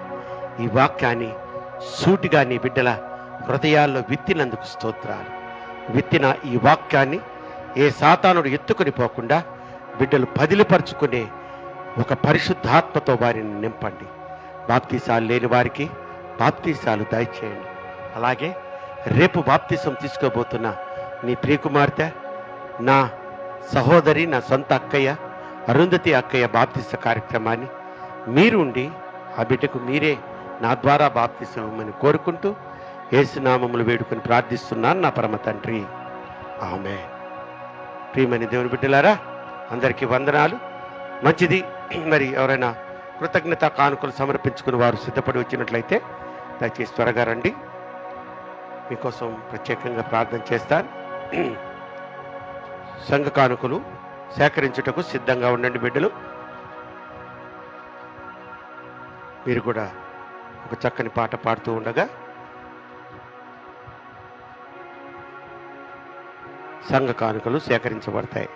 ఈ వాక్యాన్ని సూటిగా నీ బిడ్డల హృదయాల్లో విత్తినందుకు స్తోత్రాలు. విత్తిన ఈ వాక్యాన్ని ఏ సాతానుడు ఎత్తుకొని పోకుండా బిడ్డలు పదిలిపరుచుకునే ఒక పరిశుద్ధాత్మతో వారిని నింపండి. బాప్తీసాలు లేని వారికి బాప్తీసాలు దయచేయండి. అలాగే రేపు బాప్తీసం తీసుకోబోతున్న నీ ప్రియకుమార్తె, నా సహోదరి, నా సొంత అక్కయ్య అరుంధతి అక్కయ్య బాప్తీస కార్యక్రమాన్ని మీరు ఉండి ఆ బిడ్డకు మీరే నా ద్వారా బాప్తీసం ఇవ్వమని కోరుకుంటూ యేసునామములు వేడుకొని ప్రార్థిస్తున్నాను నా పరమ తండ్రి. ఆమేన్. ప్రియమైన దేవుని బిడ్డలారా, అందరికీ వందనాలు. మంచిది. మరి ఎవరైనా కృతజ్ఞత కానుకలు సమర్పించుకుని వారు సిద్ధపడి వచ్చినట్లయితే దయచేసి త్వరగా రండి. మీకోసం ప్రత్యేకంగా ప్రార్థన చేస్తాను. సంఘ కానుకలు సేకరించుటకు సిద్ధంగా ఉండండి బిడ్డలు. మీరు కూడా ఒక చక్కని పాట పాడుతూ ఉండగా సంఘ కానుకలు సేకరించబడతాయి.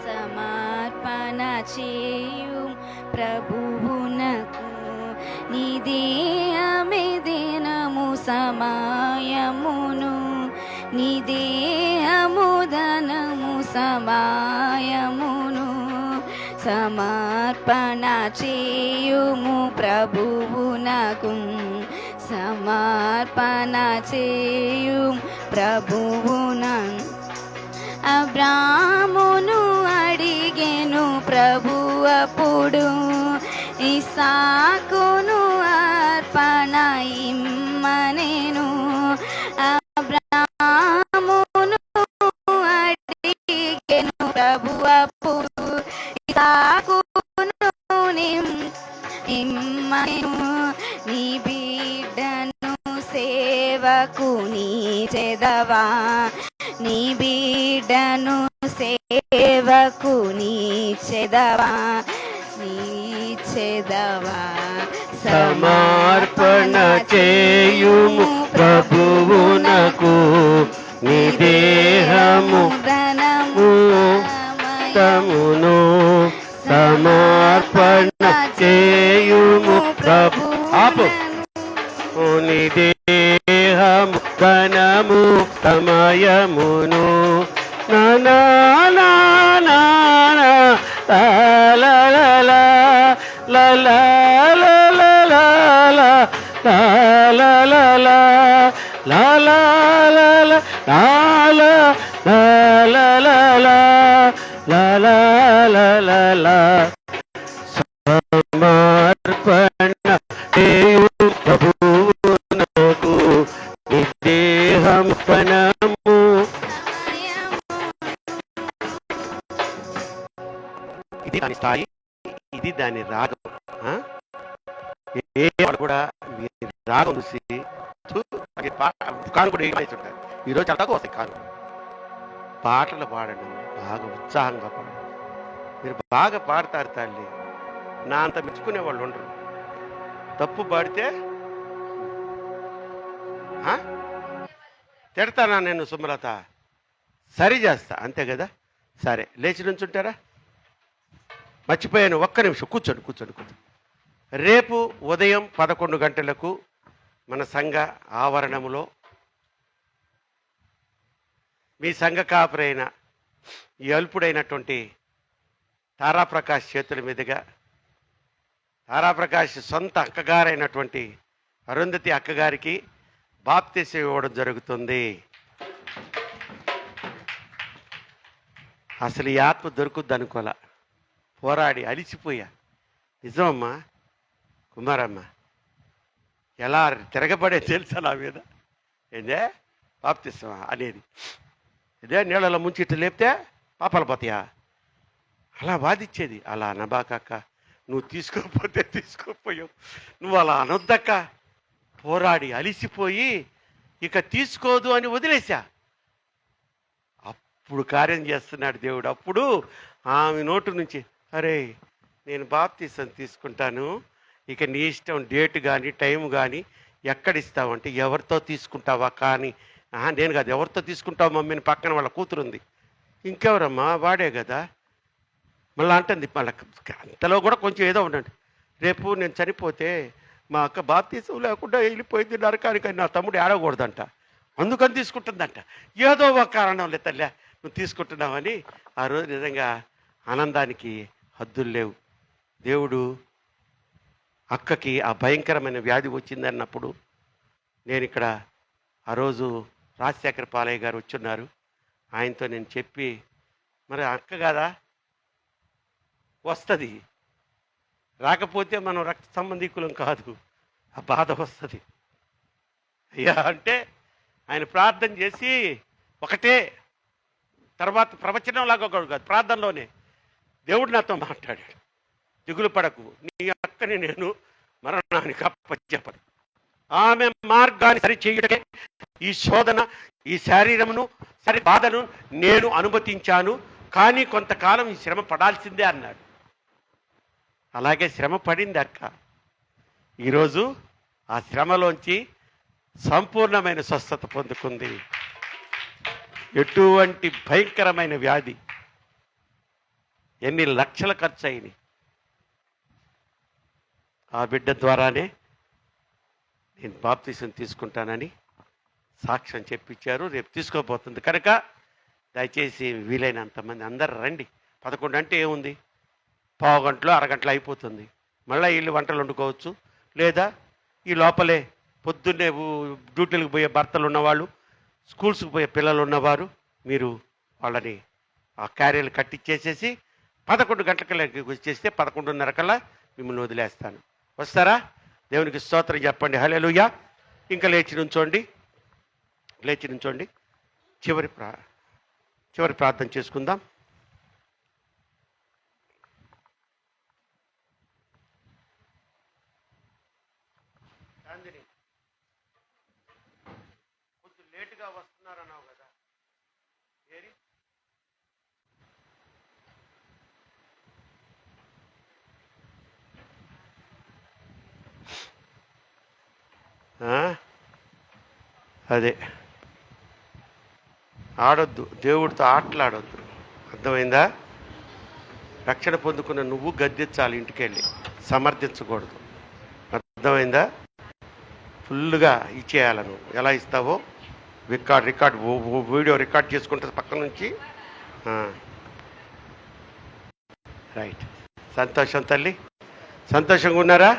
సమర్పణ చేయు ప్రభువునకు నీ దేహమే దినము సమయమును, నీ దేహము ధనము సమయమును సమర్పణ చేయుము ప్రభువునకు. సమర్పణ చేయు ప్రభువునకు. అబ్రామును అడిగెను ప్రభు అప్పుడు, ఇస్సాకును అర్పణ ఇమ్మనెను. అబ్రామును అడిగెను ప్రభు అప్పుడు, ఇస్సాకును ఇమ్మనెను. నీ బిడ్డను సేవకు నీ చెదవా, నీ బిడ్డను సేవకు నీ చెదవా, నీ చెదవా. సమర్పణ చేయుము ప్రభువునకు, నీ దేహము ధనము తమును సమర్పణ చేయుము ప్రభు. ఆపు. నీ దేహము ధనము సమయమును నా లా లా లా లా లా లా లా లా లా లా లా లా లా లా లా లా లా లా లా లా లా లా లా లా సమర్పణ ప్రభువునకు ఈ దేహం పనము. ఇది దాని స్థాయి, ఇది దాని రాగం. ఏ వాళ్ళు కూడా మీ రాగం చూసి కాను కూడా ఏమైతుంటారు. ఈరోజు చాలా తక్కువ వస్తాయి కాను. పాటలు పాడడం బాగా ఉత్సాహంగా పాడడం. మీరు బాగా పాడతారు తల్లి, నా అంత మెచ్చుకునే వాళ్ళు ఉండరు. తప్పు పాడితే తిడతానా నేను సుమలత? సరి చేస్తా అంతే కదా. సరే లేచి నుంచుంటారా? మర్చిపోయాను, ఒక్క నిమిషం కూర్చోండి కూర్చోండి కూర్చోండి. రేపు ఉదయం 11 గంటలకు మన సంఘ ఆవరణములో మీ సంఘ కాపురైన ఈ అల్పుడైనటువంటి తారాప్రకాష్ చేతుల మీదుగా తారాప్రకాష్ సొంత అక్కగారైనటువంటి అరుంధతి అక్కగారికి బాప్తిసం ఇవ్వడం జరుగుతుంది. అసలు ఈ ఆత్మ దొరుకుద్ది అనుకోలే, పోరాడి అలిసిపోయా. నిజమమ్మా కుమారమ్మ, ఎలా తిరగబడే తెలుసా నా మీద. ఏందే బాప్తిసం అనేది? ఇదే నీళ్ళలో ముంచి ఇట్లా లేపితే పాపాలు పోతాయా? అలా బాధించేది. అలా అనబాకక్క, నువ్వు తీసుకోకపోతే తీసుకోపోయావు, నువ్వు అలా అనొద్దక్క. పోరాడి అలిసిపోయి ఇక తీసుకోదు అని వదిలేశా. అప్పుడు కార్యం చేస్తున్నాడు దేవుడు. అప్పుడు ఆమె నోటు నుంచి, అరే నేను బాప్తిసం తీసుకుంటాను, ఇక నీ ఇష్టం, డేట్ కానీ టైం కానీ ఎక్కడిస్తావంటే ఎవరితో తీసుకుంటావా కానీ. నేను కాదు, ఎవరితో తీసుకుంటావు మమ్మీని, పక్కన వాళ్ళ కూతురుంది. ఇంకెవరమ్మా, వాడే కదా. మళ్ళీ అంటుంది, మళ్ళీ అంతలో కూడా కొంచెం ఏదో ఉండండి, రేపు నేను చనిపోతే మా అక్క బాప్తిసం లేకుండా వెళ్ళిపోయింది నరకానికి, నా తమ్ముడు ఏడవకూడదంట, అందుకని తీసుకుంటుందంట. ఏదో ఒక కారణం లేదు తల్లి నువ్వు తీసుకుంటున్నావని. ఆ రోజు నిజంగా ఆనందానికి హద్దులు లేవు. దేవుడు అక్కకి ఆ భయంకరమైన వ్యాధి వచ్చిందన్నప్పుడు నేను ఇక్కడ ఆ రోజు రాజశేఖర పాలయ్య గారు వచ్చున్నారు, ఆయనతో నేను చెప్పి, మరి అక్క కదా వస్తుంది, రాకపోతే మనం రక్త సంబంధికులం కాదు, ఆ బాధ వస్తుంది అయ్యా అంటే ఆయన ప్రార్థన చేసి ఒకటే, తర్వాత ప్రవచనంలాగా కాదు, ప్రార్థనలోనే దేవుడు నాతో మాట్లాడాడు, దిగులు పడకు, నీ అక్కని నేను మరణానికి అప్పచెప్పను, ఆమె మార్గాన్ని సరి చేయడమే ఈ శోధన, ఈ శారీరమును సరి బాధను నేను అనుమతించాను, కానీ కొంతకాలం ఈ శ్రమ పడాల్సిందే అన్నాడు. అలాగే శ్రమ పడింది అక్క. ఈరోజు ఆ శ్రమలోంచి సంపూర్ణమైన స్వస్థత పొందుకుంది. ఎటువంటి భయంకరమైన వ్యాధి, ఎన్ని లక్షల ఖర్చు అయినాయి. ఆ బిడ్డ ద్వారానే నేను బాప్తిసం తీసుకుంటానని సాక్ష్యం చెప్పించారు. రేపు తీసుకోబోతుంది కనుక దయచేసి వీలైనంతమంది అందరు రండి. 11 అంటే ఏముంది, పావు గంటలో అరగంటలో అయిపోతుంది. మళ్ళీ వీళ్ళు వంటలు వండుకోవచ్చు, లేదా ఈ లోపలే పొద్దున్నే డ్యూటీలకు పోయే భర్తలు ఉన్నవాళ్ళు, స్కూల్స్కి పోయే పిల్లలు ఉన్నవారు, మీరు వాళ్ళని ఆ క్యారియర్లు కట్టించేసేసి 11 గంటలకల్లా వచ్చేస్తే 11:30 కల్లా మిమ్మల్ని వదిలేస్తాను. వస్తారా? దేవునికి స్తోత్రం చెప్పండి. హల్లెలూయా. ఇంకా లేచి నుంచోండి, లేచి నుంచోండి. చివరి ప్రార్థన చేసుకుందాం. కొంచెం లేటుగా వస్తున్నారన్నావు కదా, ఏరి అదే ఆడొద్దు, దేవుడితో ఆటలాడొద్దు, అర్థమైందా? రక్షణ పొందుకున్న నువ్వు గద్దెచ్చాలి, ఇంటికెళ్ళి సమర్థించకూడదు, అర్థమైందా? ఫుల్గా ఇచ్చేయాలి. నువ్వు ఎలా ఇస్తావో రికార్డ్ వీడియో రికార్డ్ చేసుకుంటే పక్క నుంచి. రైట్. సంతోషం తల్లి, సంతోషంగా ఉన్నారా?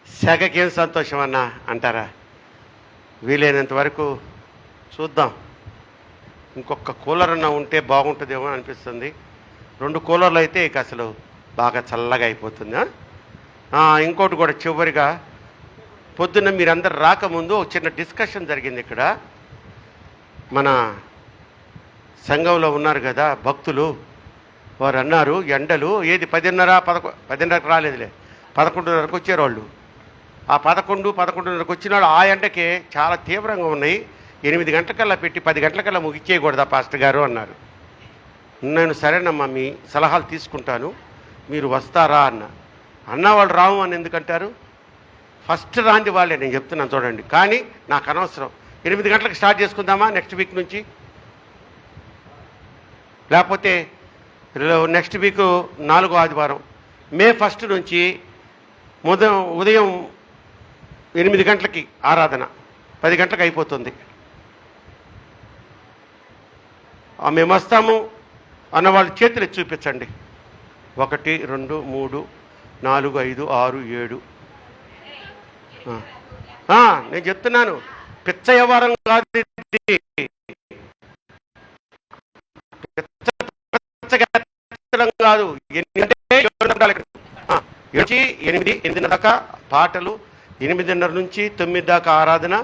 సెగకేం సంతోషం అన్నా అంటారా? వీలైనంత వరకు చూద్దాం. ఇంకొక కూలర్ అన్న ఉంటే బాగుంటుందేమో అనిపిస్తుంది. 2 కూలర్లు అయితే ఇక అసలు బాగా చల్లగా అయిపోతుంది. ఇంకోటి కూడా చివరిగా, పొద్దున్న మీరందరు రాకముందు ఒక చిన్న డిస్కషన్ జరిగింది ఇక్కడ. మన సంఘంలో ఉన్నారు కదా భక్తులు, వారు అన్నారు ఎండలు ఏది 10:30 రాలేదులే, 11:30కు వచ్చారు వాళ్ళు. ఆ 11:30కు వచ్చినాడు. ఆ ఎండకే చాలా తీవ్రంగా ఉన్నాయి, 8 గంటలకల్లా పెట్టి 10 గంటలకల్లా ముగిచ్చేయకూడదా పాస్టర్ గారు అన్నారు. నేను సరేనమ్మా మీ సలహాలు తీసుకుంటాను, మీరు వస్తారా అన్న వాళ్ళు రాము అని ఎందుకంటారు? ఫస్ట్ రాంది వాళ్ళే, నేను చెప్తున్నాను చూడండి. కానీ నాకు అనవసరం. 8 గంటలకు స్టార్ట్ చేసుకుందామా నెక్స్ట్ వీక్ నుంచి? లేకపోతే నెక్స్ట్ వీక్ 4వ ఆదివారం మే 1 నుంచి ఉదయం 8 గంటలకి ఆరాధన, 10 గంటలకు అయిపోతుంది. మేము వస్తాము అన్న వాళ్ళ చేతులు ఎత్తి చూపించండి. 1 2 3 4 5 6 7. నేను చెప్తున్నాను, పిచ్చ వ్యవహారం కాదు ఇది. కాదు 8 దాకా పాటలు, 8:30 నుంచి 9 దాకా ఆరాధన,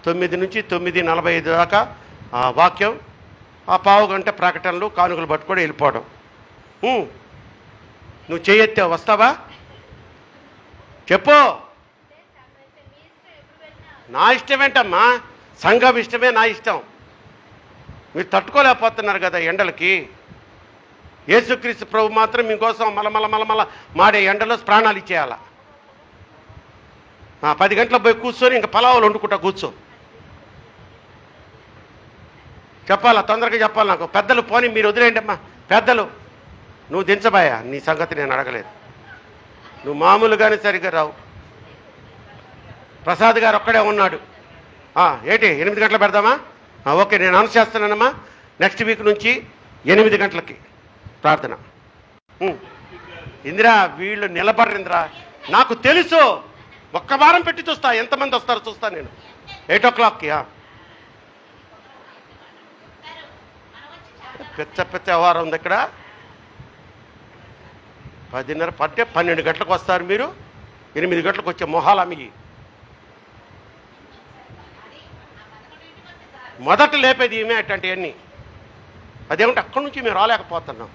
9 నుంచి 9:45 దాకా వాక్యం, ఆ పావు గంట ప్రకటనలు, కానుకలు పట్టుకొని వెళ్ళిపోవడం. నువ్వు చేయెత్తావు, వస్తావా చెప్పు? నా ఇష్టం ఏంటమ్మా, సంఘం ఇష్టమే నా ఇష్టం. మీరు తట్టుకోలేకపోతున్నారు కదా ఎండలకి. యేసుక్రీస్తు ప్రభు మాత్రం మీకోసం మలమల మాడే ఎండలో ప్రాణాలు ఇచ్చేయాల. 10 గంటలకు పోయి కూర్చొని ఇంకా పలావులు వండుకుంటా కూర్చో. చెప్పాలా, తొందరగా చెప్పాలి నాకు. పెద్దలు పోనీ మీరు వదిలేయండి అమ్మా, పెద్దలు నువ్వు దించబాయా, నీ సంగతి నేను అడగలేదు. నువ్వు మామూలుగానే సరిగ్గా రావు. ప్రసాద్ గారు ఒక్కడే ఉన్నాడు. ఏంటి 8 గంటలు పెడదామా? ఓకే, నేను అనౌన్స్ చేస్తున్నానమ్మా. నెక్స్ట్ వీక్ నుంచి 8 గంటలకి ప్రార్థన. ఇందిరా వీళ్ళు నిలబడరిందిరా, నాకు తెలుసు. ఒక్క వారం పెట్టి చూస్తా ఎంతమంది వస్తారో చూస్తా నేను. 8 o'clockకి. పెద్ద వ్యవహారం ఉంది ఇక్కడ. 10:30 పట్టే 12 గంటలకు వస్తారు మీరు, 8 గంటలకు వచ్చే మొహాలు అమ్మి మొదట లేపేది ఏమే అట్లాంటివన్నీ. అదేమంటే అక్కడి నుంచి మేము రాలేకపోతున్నాం.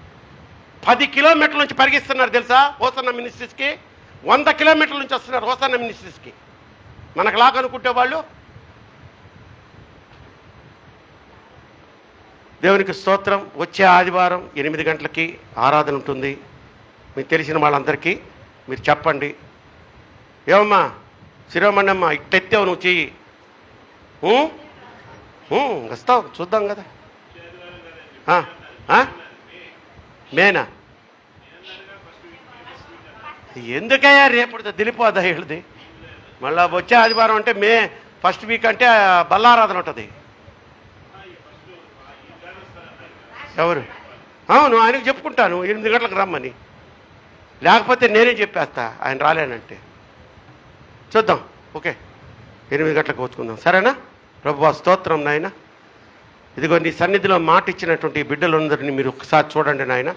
10 కిలోమీటర్ల నుంచి పరిగిస్తున్నారు తెలుసా హోసన్న మినిస్ట్రీస్కి. 100 కిలోమీటర్ల నుంచి వస్తున్నారు హోసన్న మినిస్ట్రీస్కి. మనకు లాగనుకుంటే వాళ్ళు. దేవునికి స్తోత్రం. వచ్చే ఆదివారం 8 గంటలకి ఆరాధన ఉంటుంది. మీకు తెలిసిన వాళ్ళందరికీ మీరు చెప్పండి. ఏమమ్మా శిరోమణమ్మ, ఇట్టెత్తావు నువ్వు చెయ్యి. వస్తావు చూద్దాం కదా. మేనా ఎందుకయ్యా రేపు దిలిపోదా వీళ్ళది. మళ్ళా వచ్చే ఆదివారం అంటే మే 1st వీక్ అంటే బల్లారాధన ఉంటుంది. ఎవరు? అవును, ఆయనకు చెప్పుకుంటాను 8 గంటలకు రమ్మని. లేకపోతే నేనే చెప్పేస్తా ఆయన రాలేనంటే. చూద్దాం, ఓకే 8 గంటలకు వచ్చుకుందాం, సరేనా? ప్రభువా స్తోత్రం నాయన. ఇదిగో నీ సన్నిధిలో మాట ఇచ్చినటువంటి బిడ్డలందరినీ మీరు ఒకసారి చూడండి నాయన.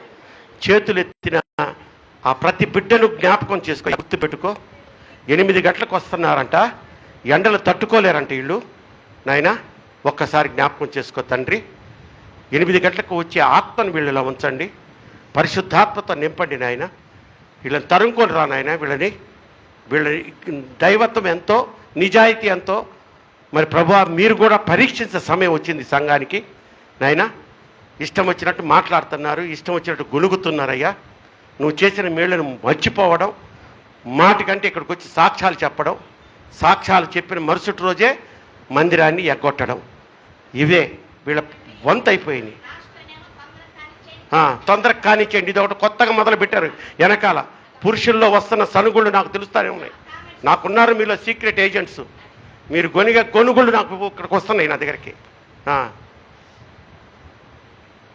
చేతులు ఎత్తిన ఆ ప్రతి బిడ్డను జ్ఞాపకం చేసుకో, గుర్తు పెట్టుకో. 8 గంటలకు వస్తున్నారంట, ఎండలు తట్టుకోలేరంట వీళ్ళు నాయన. ఒక్కసారి జ్ఞాపకం చేసుకో తండ్రి. 8 గంటలకు వచ్చే ఆత్మను వీళ్ళలా ఉంచండి, పరిశుద్ధాత్మతో నింపండి నాయన. వీళ్ళని తరుముకొని రా నాయన. వీళ్ళ దైవత్వం ఎంతో, నిజాయితీ ఎంతో మరి ప్రభువా మీరు కూడా పరీక్షించే సమయం వచ్చింది సంఘానికి నాయన. ఇష్టం వచ్చినట్టు మాట్లాడుతున్నారు, ఇష్టం వచ్చినట్టు గొలుగుతున్నారయ్యా. నువ్వు చేసిన మేళ్ళను మర్చిపోవడం, మాటికంటే ఇక్కడికి వచ్చి సాక్ష్యాలు చెప్పడం, సాక్ష్యాలు చెప్పిన మరుసటి రోజే మందిరాన్ని ఎగ్గొట్టడం, ఇవే వీళ్ళ వంత అయిపోయినాయి. తొందరగా కానిచ్చేయండి. ఇది ఒకటి కొత్తగా మొదలు పెట్టారు వెనకాల. పురుషుల్లో వస్తున్న సనుగుళ్ళు నాకు తెలుస్తూనే ఉన్నాయి. నాకున్నారు మీలో సీక్రెట్ ఏజెంట్స్. మీరు కొనుగోళ్ళు నాకు ఇక్కడికి వస్తున్నాయి నా దగ్గరికి.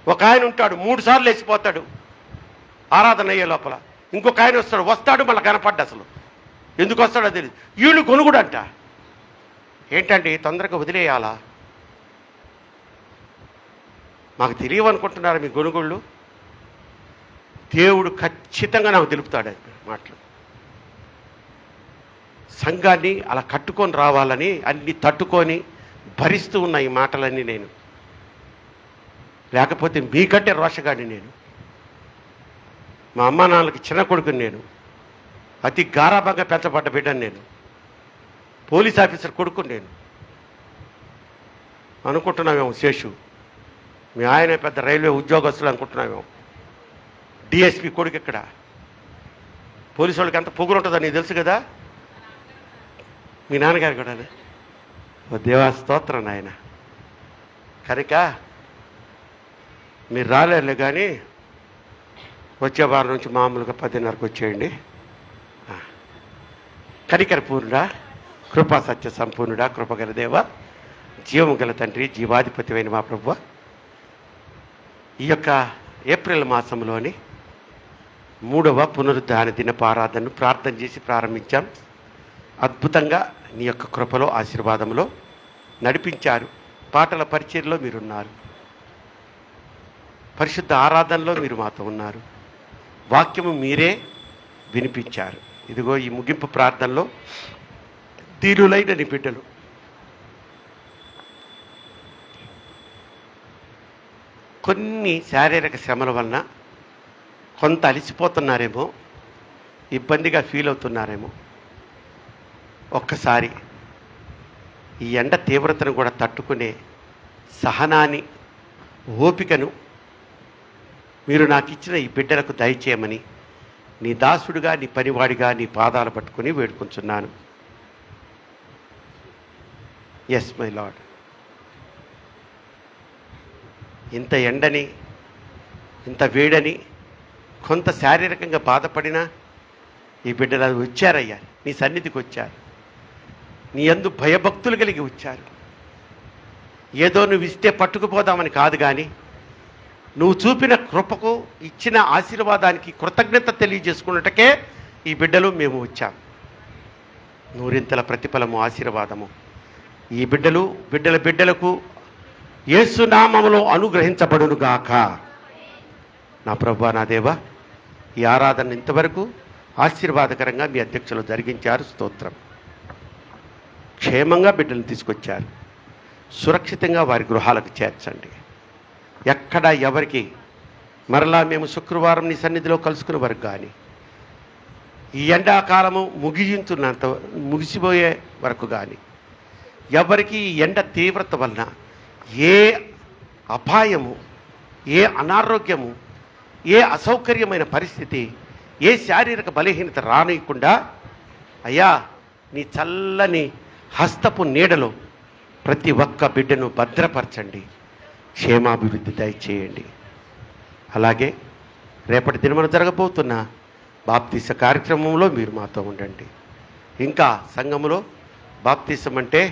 ఒక ఆయన ఉంటాడు 3 సార్లు వేసిపోతాడు ఆరాధన అయ్యే లోపల. ఇంకొక ఆయన వస్తాడు మళ్ళీ కనపడ్డా అసలు. ఎందుకు వస్తాడో తెలియదు. వీళ్ళు కొనుగుడంట. ఏంటండి తొందరగా వదిలేయాలా? మాకు తెలియవనుకుంటున్నారా మీ గొనుగుళ్ళు? దేవుడు ఖచ్చితంగా నాకు తెలుపుతాడు మాటలు. సంఘాన్ని అలా కట్టుకొని రావాలని అన్ని తట్టుకొని భరిస్తూ ఉన్న ఈ మాటలన్నీ నేను. లేకపోతే మీకంటే రోషగాడిని నేను. మా అమ్మా నాన్నలకి చిన్న కొడుకుని నేను. అతి గారాభంగా పెంచబడ్డ బిడ్డను నేను. పోలీస్ ఆఫీసర్ కొడుకుని నేను. అనుకుంటున్నామేమో శేషు మీ ఆయన పెద్ద రైల్వే ఉద్యోగస్తులు అనుకుంటున్నామేమో. డిఎస్పి కొడుకు ఇక్కడ. పోలీసు వాళ్ళకి ఎంత పొగురు ఉంటుందో నీకు తెలుసు కదా. మీ నాన్నగారు కూడా ఓ దేవా స్తోత్రం నాయన. కనుక మీరు రాలేరులే కానీ వచ్చే వారం నుంచి మామూలుగా 10:30కు వచ్చేయండి. కనికర పూర్ణుడా, కృపా సత్య సంపూర్ణుడా, కృపగల దేవ, జీవము గల తండ్రి, జీవాధిపతివైన మా ప్రభువా, ఈ యొక్క ఏప్రిల్ మాసంలోని 3వ పునరుద్ధాన దినపు ఆరాధనను ప్రార్థన చేసి ప్రారంభించాం. అద్భుతంగా నీ యొక్క కృపలో ఆశీర్వాదంలో నడిపించారు. పాటల పరిచర్లో మీరున్నారు. పరిశుద్ధ ఆరాధనలో మీరు మాతో ఉన్నారు. వాక్యము మీరే వినిపించారు. ఇదిగో ఈ ముగింపు ప్రార్థనలో దీనులైన నీ బిడ్డలు కొన్ని శారీరక శ్రమల వలన కొంత అలసిపోతున్నారేమో, ఇబ్బందిగా ఫీల్ అవుతున్నారేమో. ఒక్కసారి ఈ ఎండ తీవ్రతను కూడా తట్టుకునే సహనాన్ని, ఓపికను మీరు నాకు ఇచ్చిన ఈ బిడ్డలకు దయచేయమని నీ దాసుడుగా, నీ పనివాడిగా నీ పాదాలు పట్టుకుని వేడుకుంటున్నాను. Yes my lord. ఇంత ఎండని, ఇంత వేడని, కొంత శారీరకంగా బాధపడినా ఈ బిడ్డలు వచ్చారయ్యా, నీ సన్నిధికి వచ్చారు. నీ యందు భయభక్తులు కలిగి వచ్చారు. ఏదో నువ్వు ఇస్తే పట్టుకుపోదామని కాదు, కానీ నువ్వు చూపిన కృపకు, ఇచ్చిన ఆశీర్వాదానికి కృతజ్ఞత తెలియజేసుకున్నట్టుకే ఈ బిడ్డలు మేము వచ్చాం. నూరింతల ప్రతిఫలము, ఆశీర్వాదము ఈ బిడ్డలకు యేసు నామములో అనుగ్రహించబడునుగాక. నా ప్రభువా, నా దేవా, ఈ ఆరాధన ఇంతవరకు ఆశీర్వాదకరంగా మీ అధ్యక్షులు జరిగించారు. స్తోత్రం. క్షేమంగా బిడ్డలను తీసుకొచ్చారు. సురక్షితంగా వారి గృహాలకు చేర్చండి. ఎక్కడ ఎవరికి మరలా మేము శుక్రవారం నీ సన్నిధిలో కలుసుకునే వరకు కానీ, ఈ ఎండాకాలము ముగిసిపోయే వరకు కానీ ఎవరికి ఈ ఎండ తీవ్రత వలన ఏ అపాయము, ఏ అనారోగ్యము, ఏ అసౌకర్యమైన పరిస్థితి, ఏ శారీరక బలహీనత రానియకుండా అయ్యా నీ చల్లని హస్తపు నీడలో ప్రతి ఒక్క బిడ్డను భద్రపరచండి. క్షేమాభివృద్ధి దయచేయండి. అలాగే రేపటి దినమున జరగబోతున్న బాప్తీస కార్యక్రమంలో మీరు మాతో ఉండండి. ఇంకా సంఘములో బాప్తీసం అంటే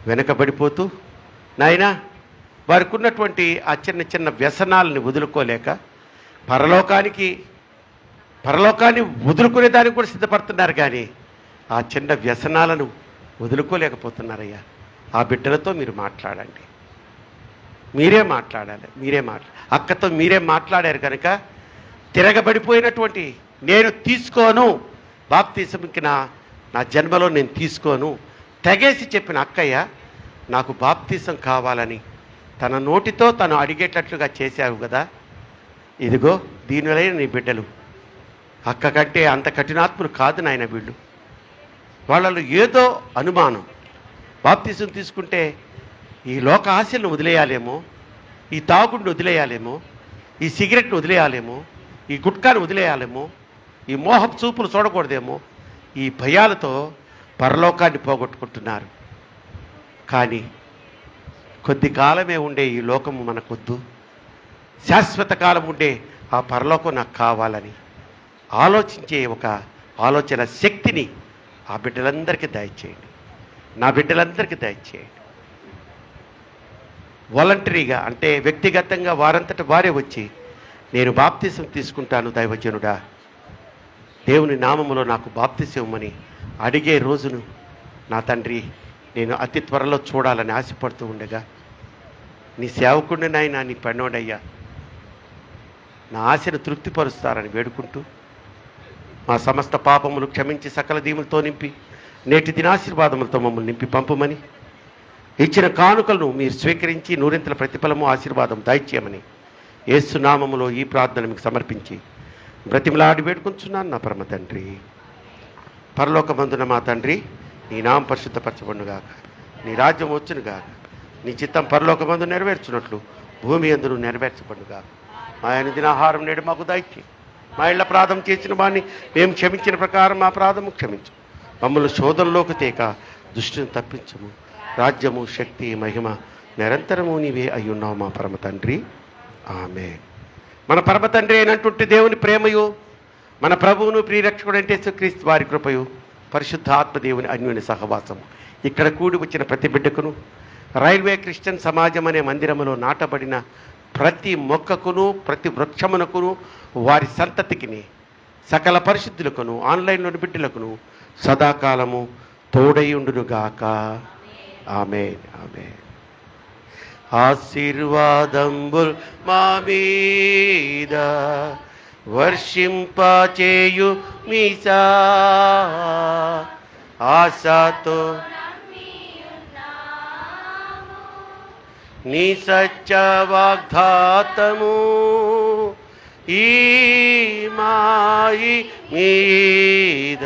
వెనకబడిపోతూ నాయనా వారికి ఉన్నటువంటి ఆ చిన్న చిన్న వ్యసనాలని వదులుకోలేక పరలోకాన్ని వదులుకునే దానికి కూడా సిద్ధపడుతున్నారు, కానీ ఆ చిన్న వ్యసనాలను వదులుకోలేకపోతున్నారయ్యా. ఆ బిడ్డలతో మీరు మాట్లాడండి. మీరే మాట్లాడాలి. అక్కతో మీరే మాట్లాడారు కనుక తిరగబడిపోయినటువంటి నేను తీసుకోను, బాప్తీసంకి నా జన్మలో నేను తీసుకోను తెగేసి చెప్పిన అక్కయ్య నాకు బాప్తీసం కావాలని తన నోటితో తను అడిగేటట్లుగా చేశావు కదా. ఇదిగో దీనివలైన నీ బిడ్డలు అక్క కంటే అంత కఠినాత్ములు కాదు నాయన. వీళ్ళు వాళ్ళలో ఏదో అనుమానం, బాప్తీసం తీసుకుంటే ఈ లోక ఆశలను వదిలేయాలేమో, ఈ తాగుడిని వదిలేయాలేమో, ఈ సిగరెట్ను వదిలేయాలేమో, ఈ గుట్కాను వదిలేయాలేమో, ఈ మోహపు చూపులు చూడకూడదేమో, ఈ భయాలతో పరలోకాన్ని పోగొట్టుకుంటున్నారు. కానీ కొద్ది కాలమే ఉండే ఈ లోకము మనకొద్దు, శాశ్వత కాలం ఉండే ఆ పరలోకం నాకు కావాలని ఆలోచించే ఒక ఆలోచన శక్తిని ఆ బిడ్డలందరికీ దయచేయండి. నా బిడ్డలందరికీ దయచేయండి. వాలంటరీగా అంటే వ్యక్తిగతంగా వారంతట వారే వచ్చి నేను బాప్తీసం తీసుకుంటాను దైవజనుడా, దేవుని నామములో నాకు బాప్తీసం ఇవ్వమని అడిగే రోజును నా తండ్రి నేను అతి త్వరలో చూడాలని ఆశపడుతూ ఉండగా, నీ సేవకుడిని నాయన, నీ పన్నోడయ్యా, నా ఆశను తృప్తిపరుస్తారని వేడుకుంటూ, మా సమస్త పాపములు క్షమించి సకల దీవులతో నింపి నేటి దినాశీర్వాదములతో మమ్మల్ని నింపి పంపమని, ఇచ్చిన కానుకలను మీరు స్వీకరించి నూరింతల ప్రతిఫలము ఆశీర్వాదం దయచేయమని యేసు నామములో ఈ ప్రార్థన మీకు సమర్పించి బ్రతిమలాడి వేడుకుంటున్నాను నా పరమ తండ్రి. పరలోకమందున మా తండ్రి, నీ నామం పరిశుద్ధపరచబడునుగాక, నీ రాజ్యం వచ్చునుగాక, నీ చిత్తం పరలోకమందు నెరవేర్చున్నట్లు భూమి యందును నెరవేర్చబడునుగాక. మా అనుదిన ఆహారం నేడు మాకు దయచేయి. మా ఇళ్ల ప్రార్థన చేసిన వాడిని మేము క్షమించిన ప్రకారం మా ప్రార్థము క్షమించు. మమ్మల్ని శోధనలోకి తేక దుష్టుని తప్పించము. రాజ్యము, శక్తి, మహిమ నిరంతరము నీవే అయ్యున్నావు మా పరమ తండ్రి. ఆమేన్. మన పరమ తండ్రి అయినటువంటి దేవుని ప్రేమయు, మన ప్రభువును ప్రియరక్షకుడు అంటే యేసుక్రీస్తు వారి కృపయు, పరిశుద్ధ ఆత్మదేవుని అన్యోన్య సహవాసం ఇక్కడ కూడి వచ్చిన ప్రతి బిడ్డకును, రైల్వే క్రిస్టియన్ సమాజం అనే మందిరములో నాటబడిన ప్రతి మొక్కకును, ప్రతి వృక్షమునకును, వారి సంతతికిని, సకల పరిశుద్ధులకును, ఆన్లైన్లోని బిడ్డలకును సదాకాలము తోడయుండునుగాక. ఆమేన్. ఆమేన్. ఆశీర్వాదంబుల్ మా మీద వర్షింపచేయు మీసా, ఆశతో నీ సత్య వాగ్దాతము ఈ మాయి మీద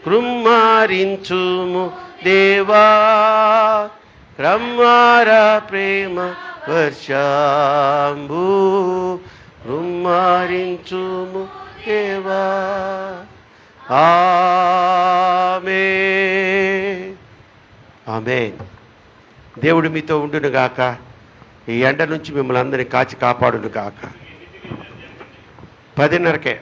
కృమ్మారించుము దేవా, క్రమ్మార ప్రేమ వర్షంబు కృమ్మారించుము దేవా. ఆమేన్. ఆమేన్. దేవుడు మీతో ఉండునుగాక. ఈ ఎండ నుంచి మిమ్మల్ని అందరినీ కాచి కాపాడునుగాక. 10:30కే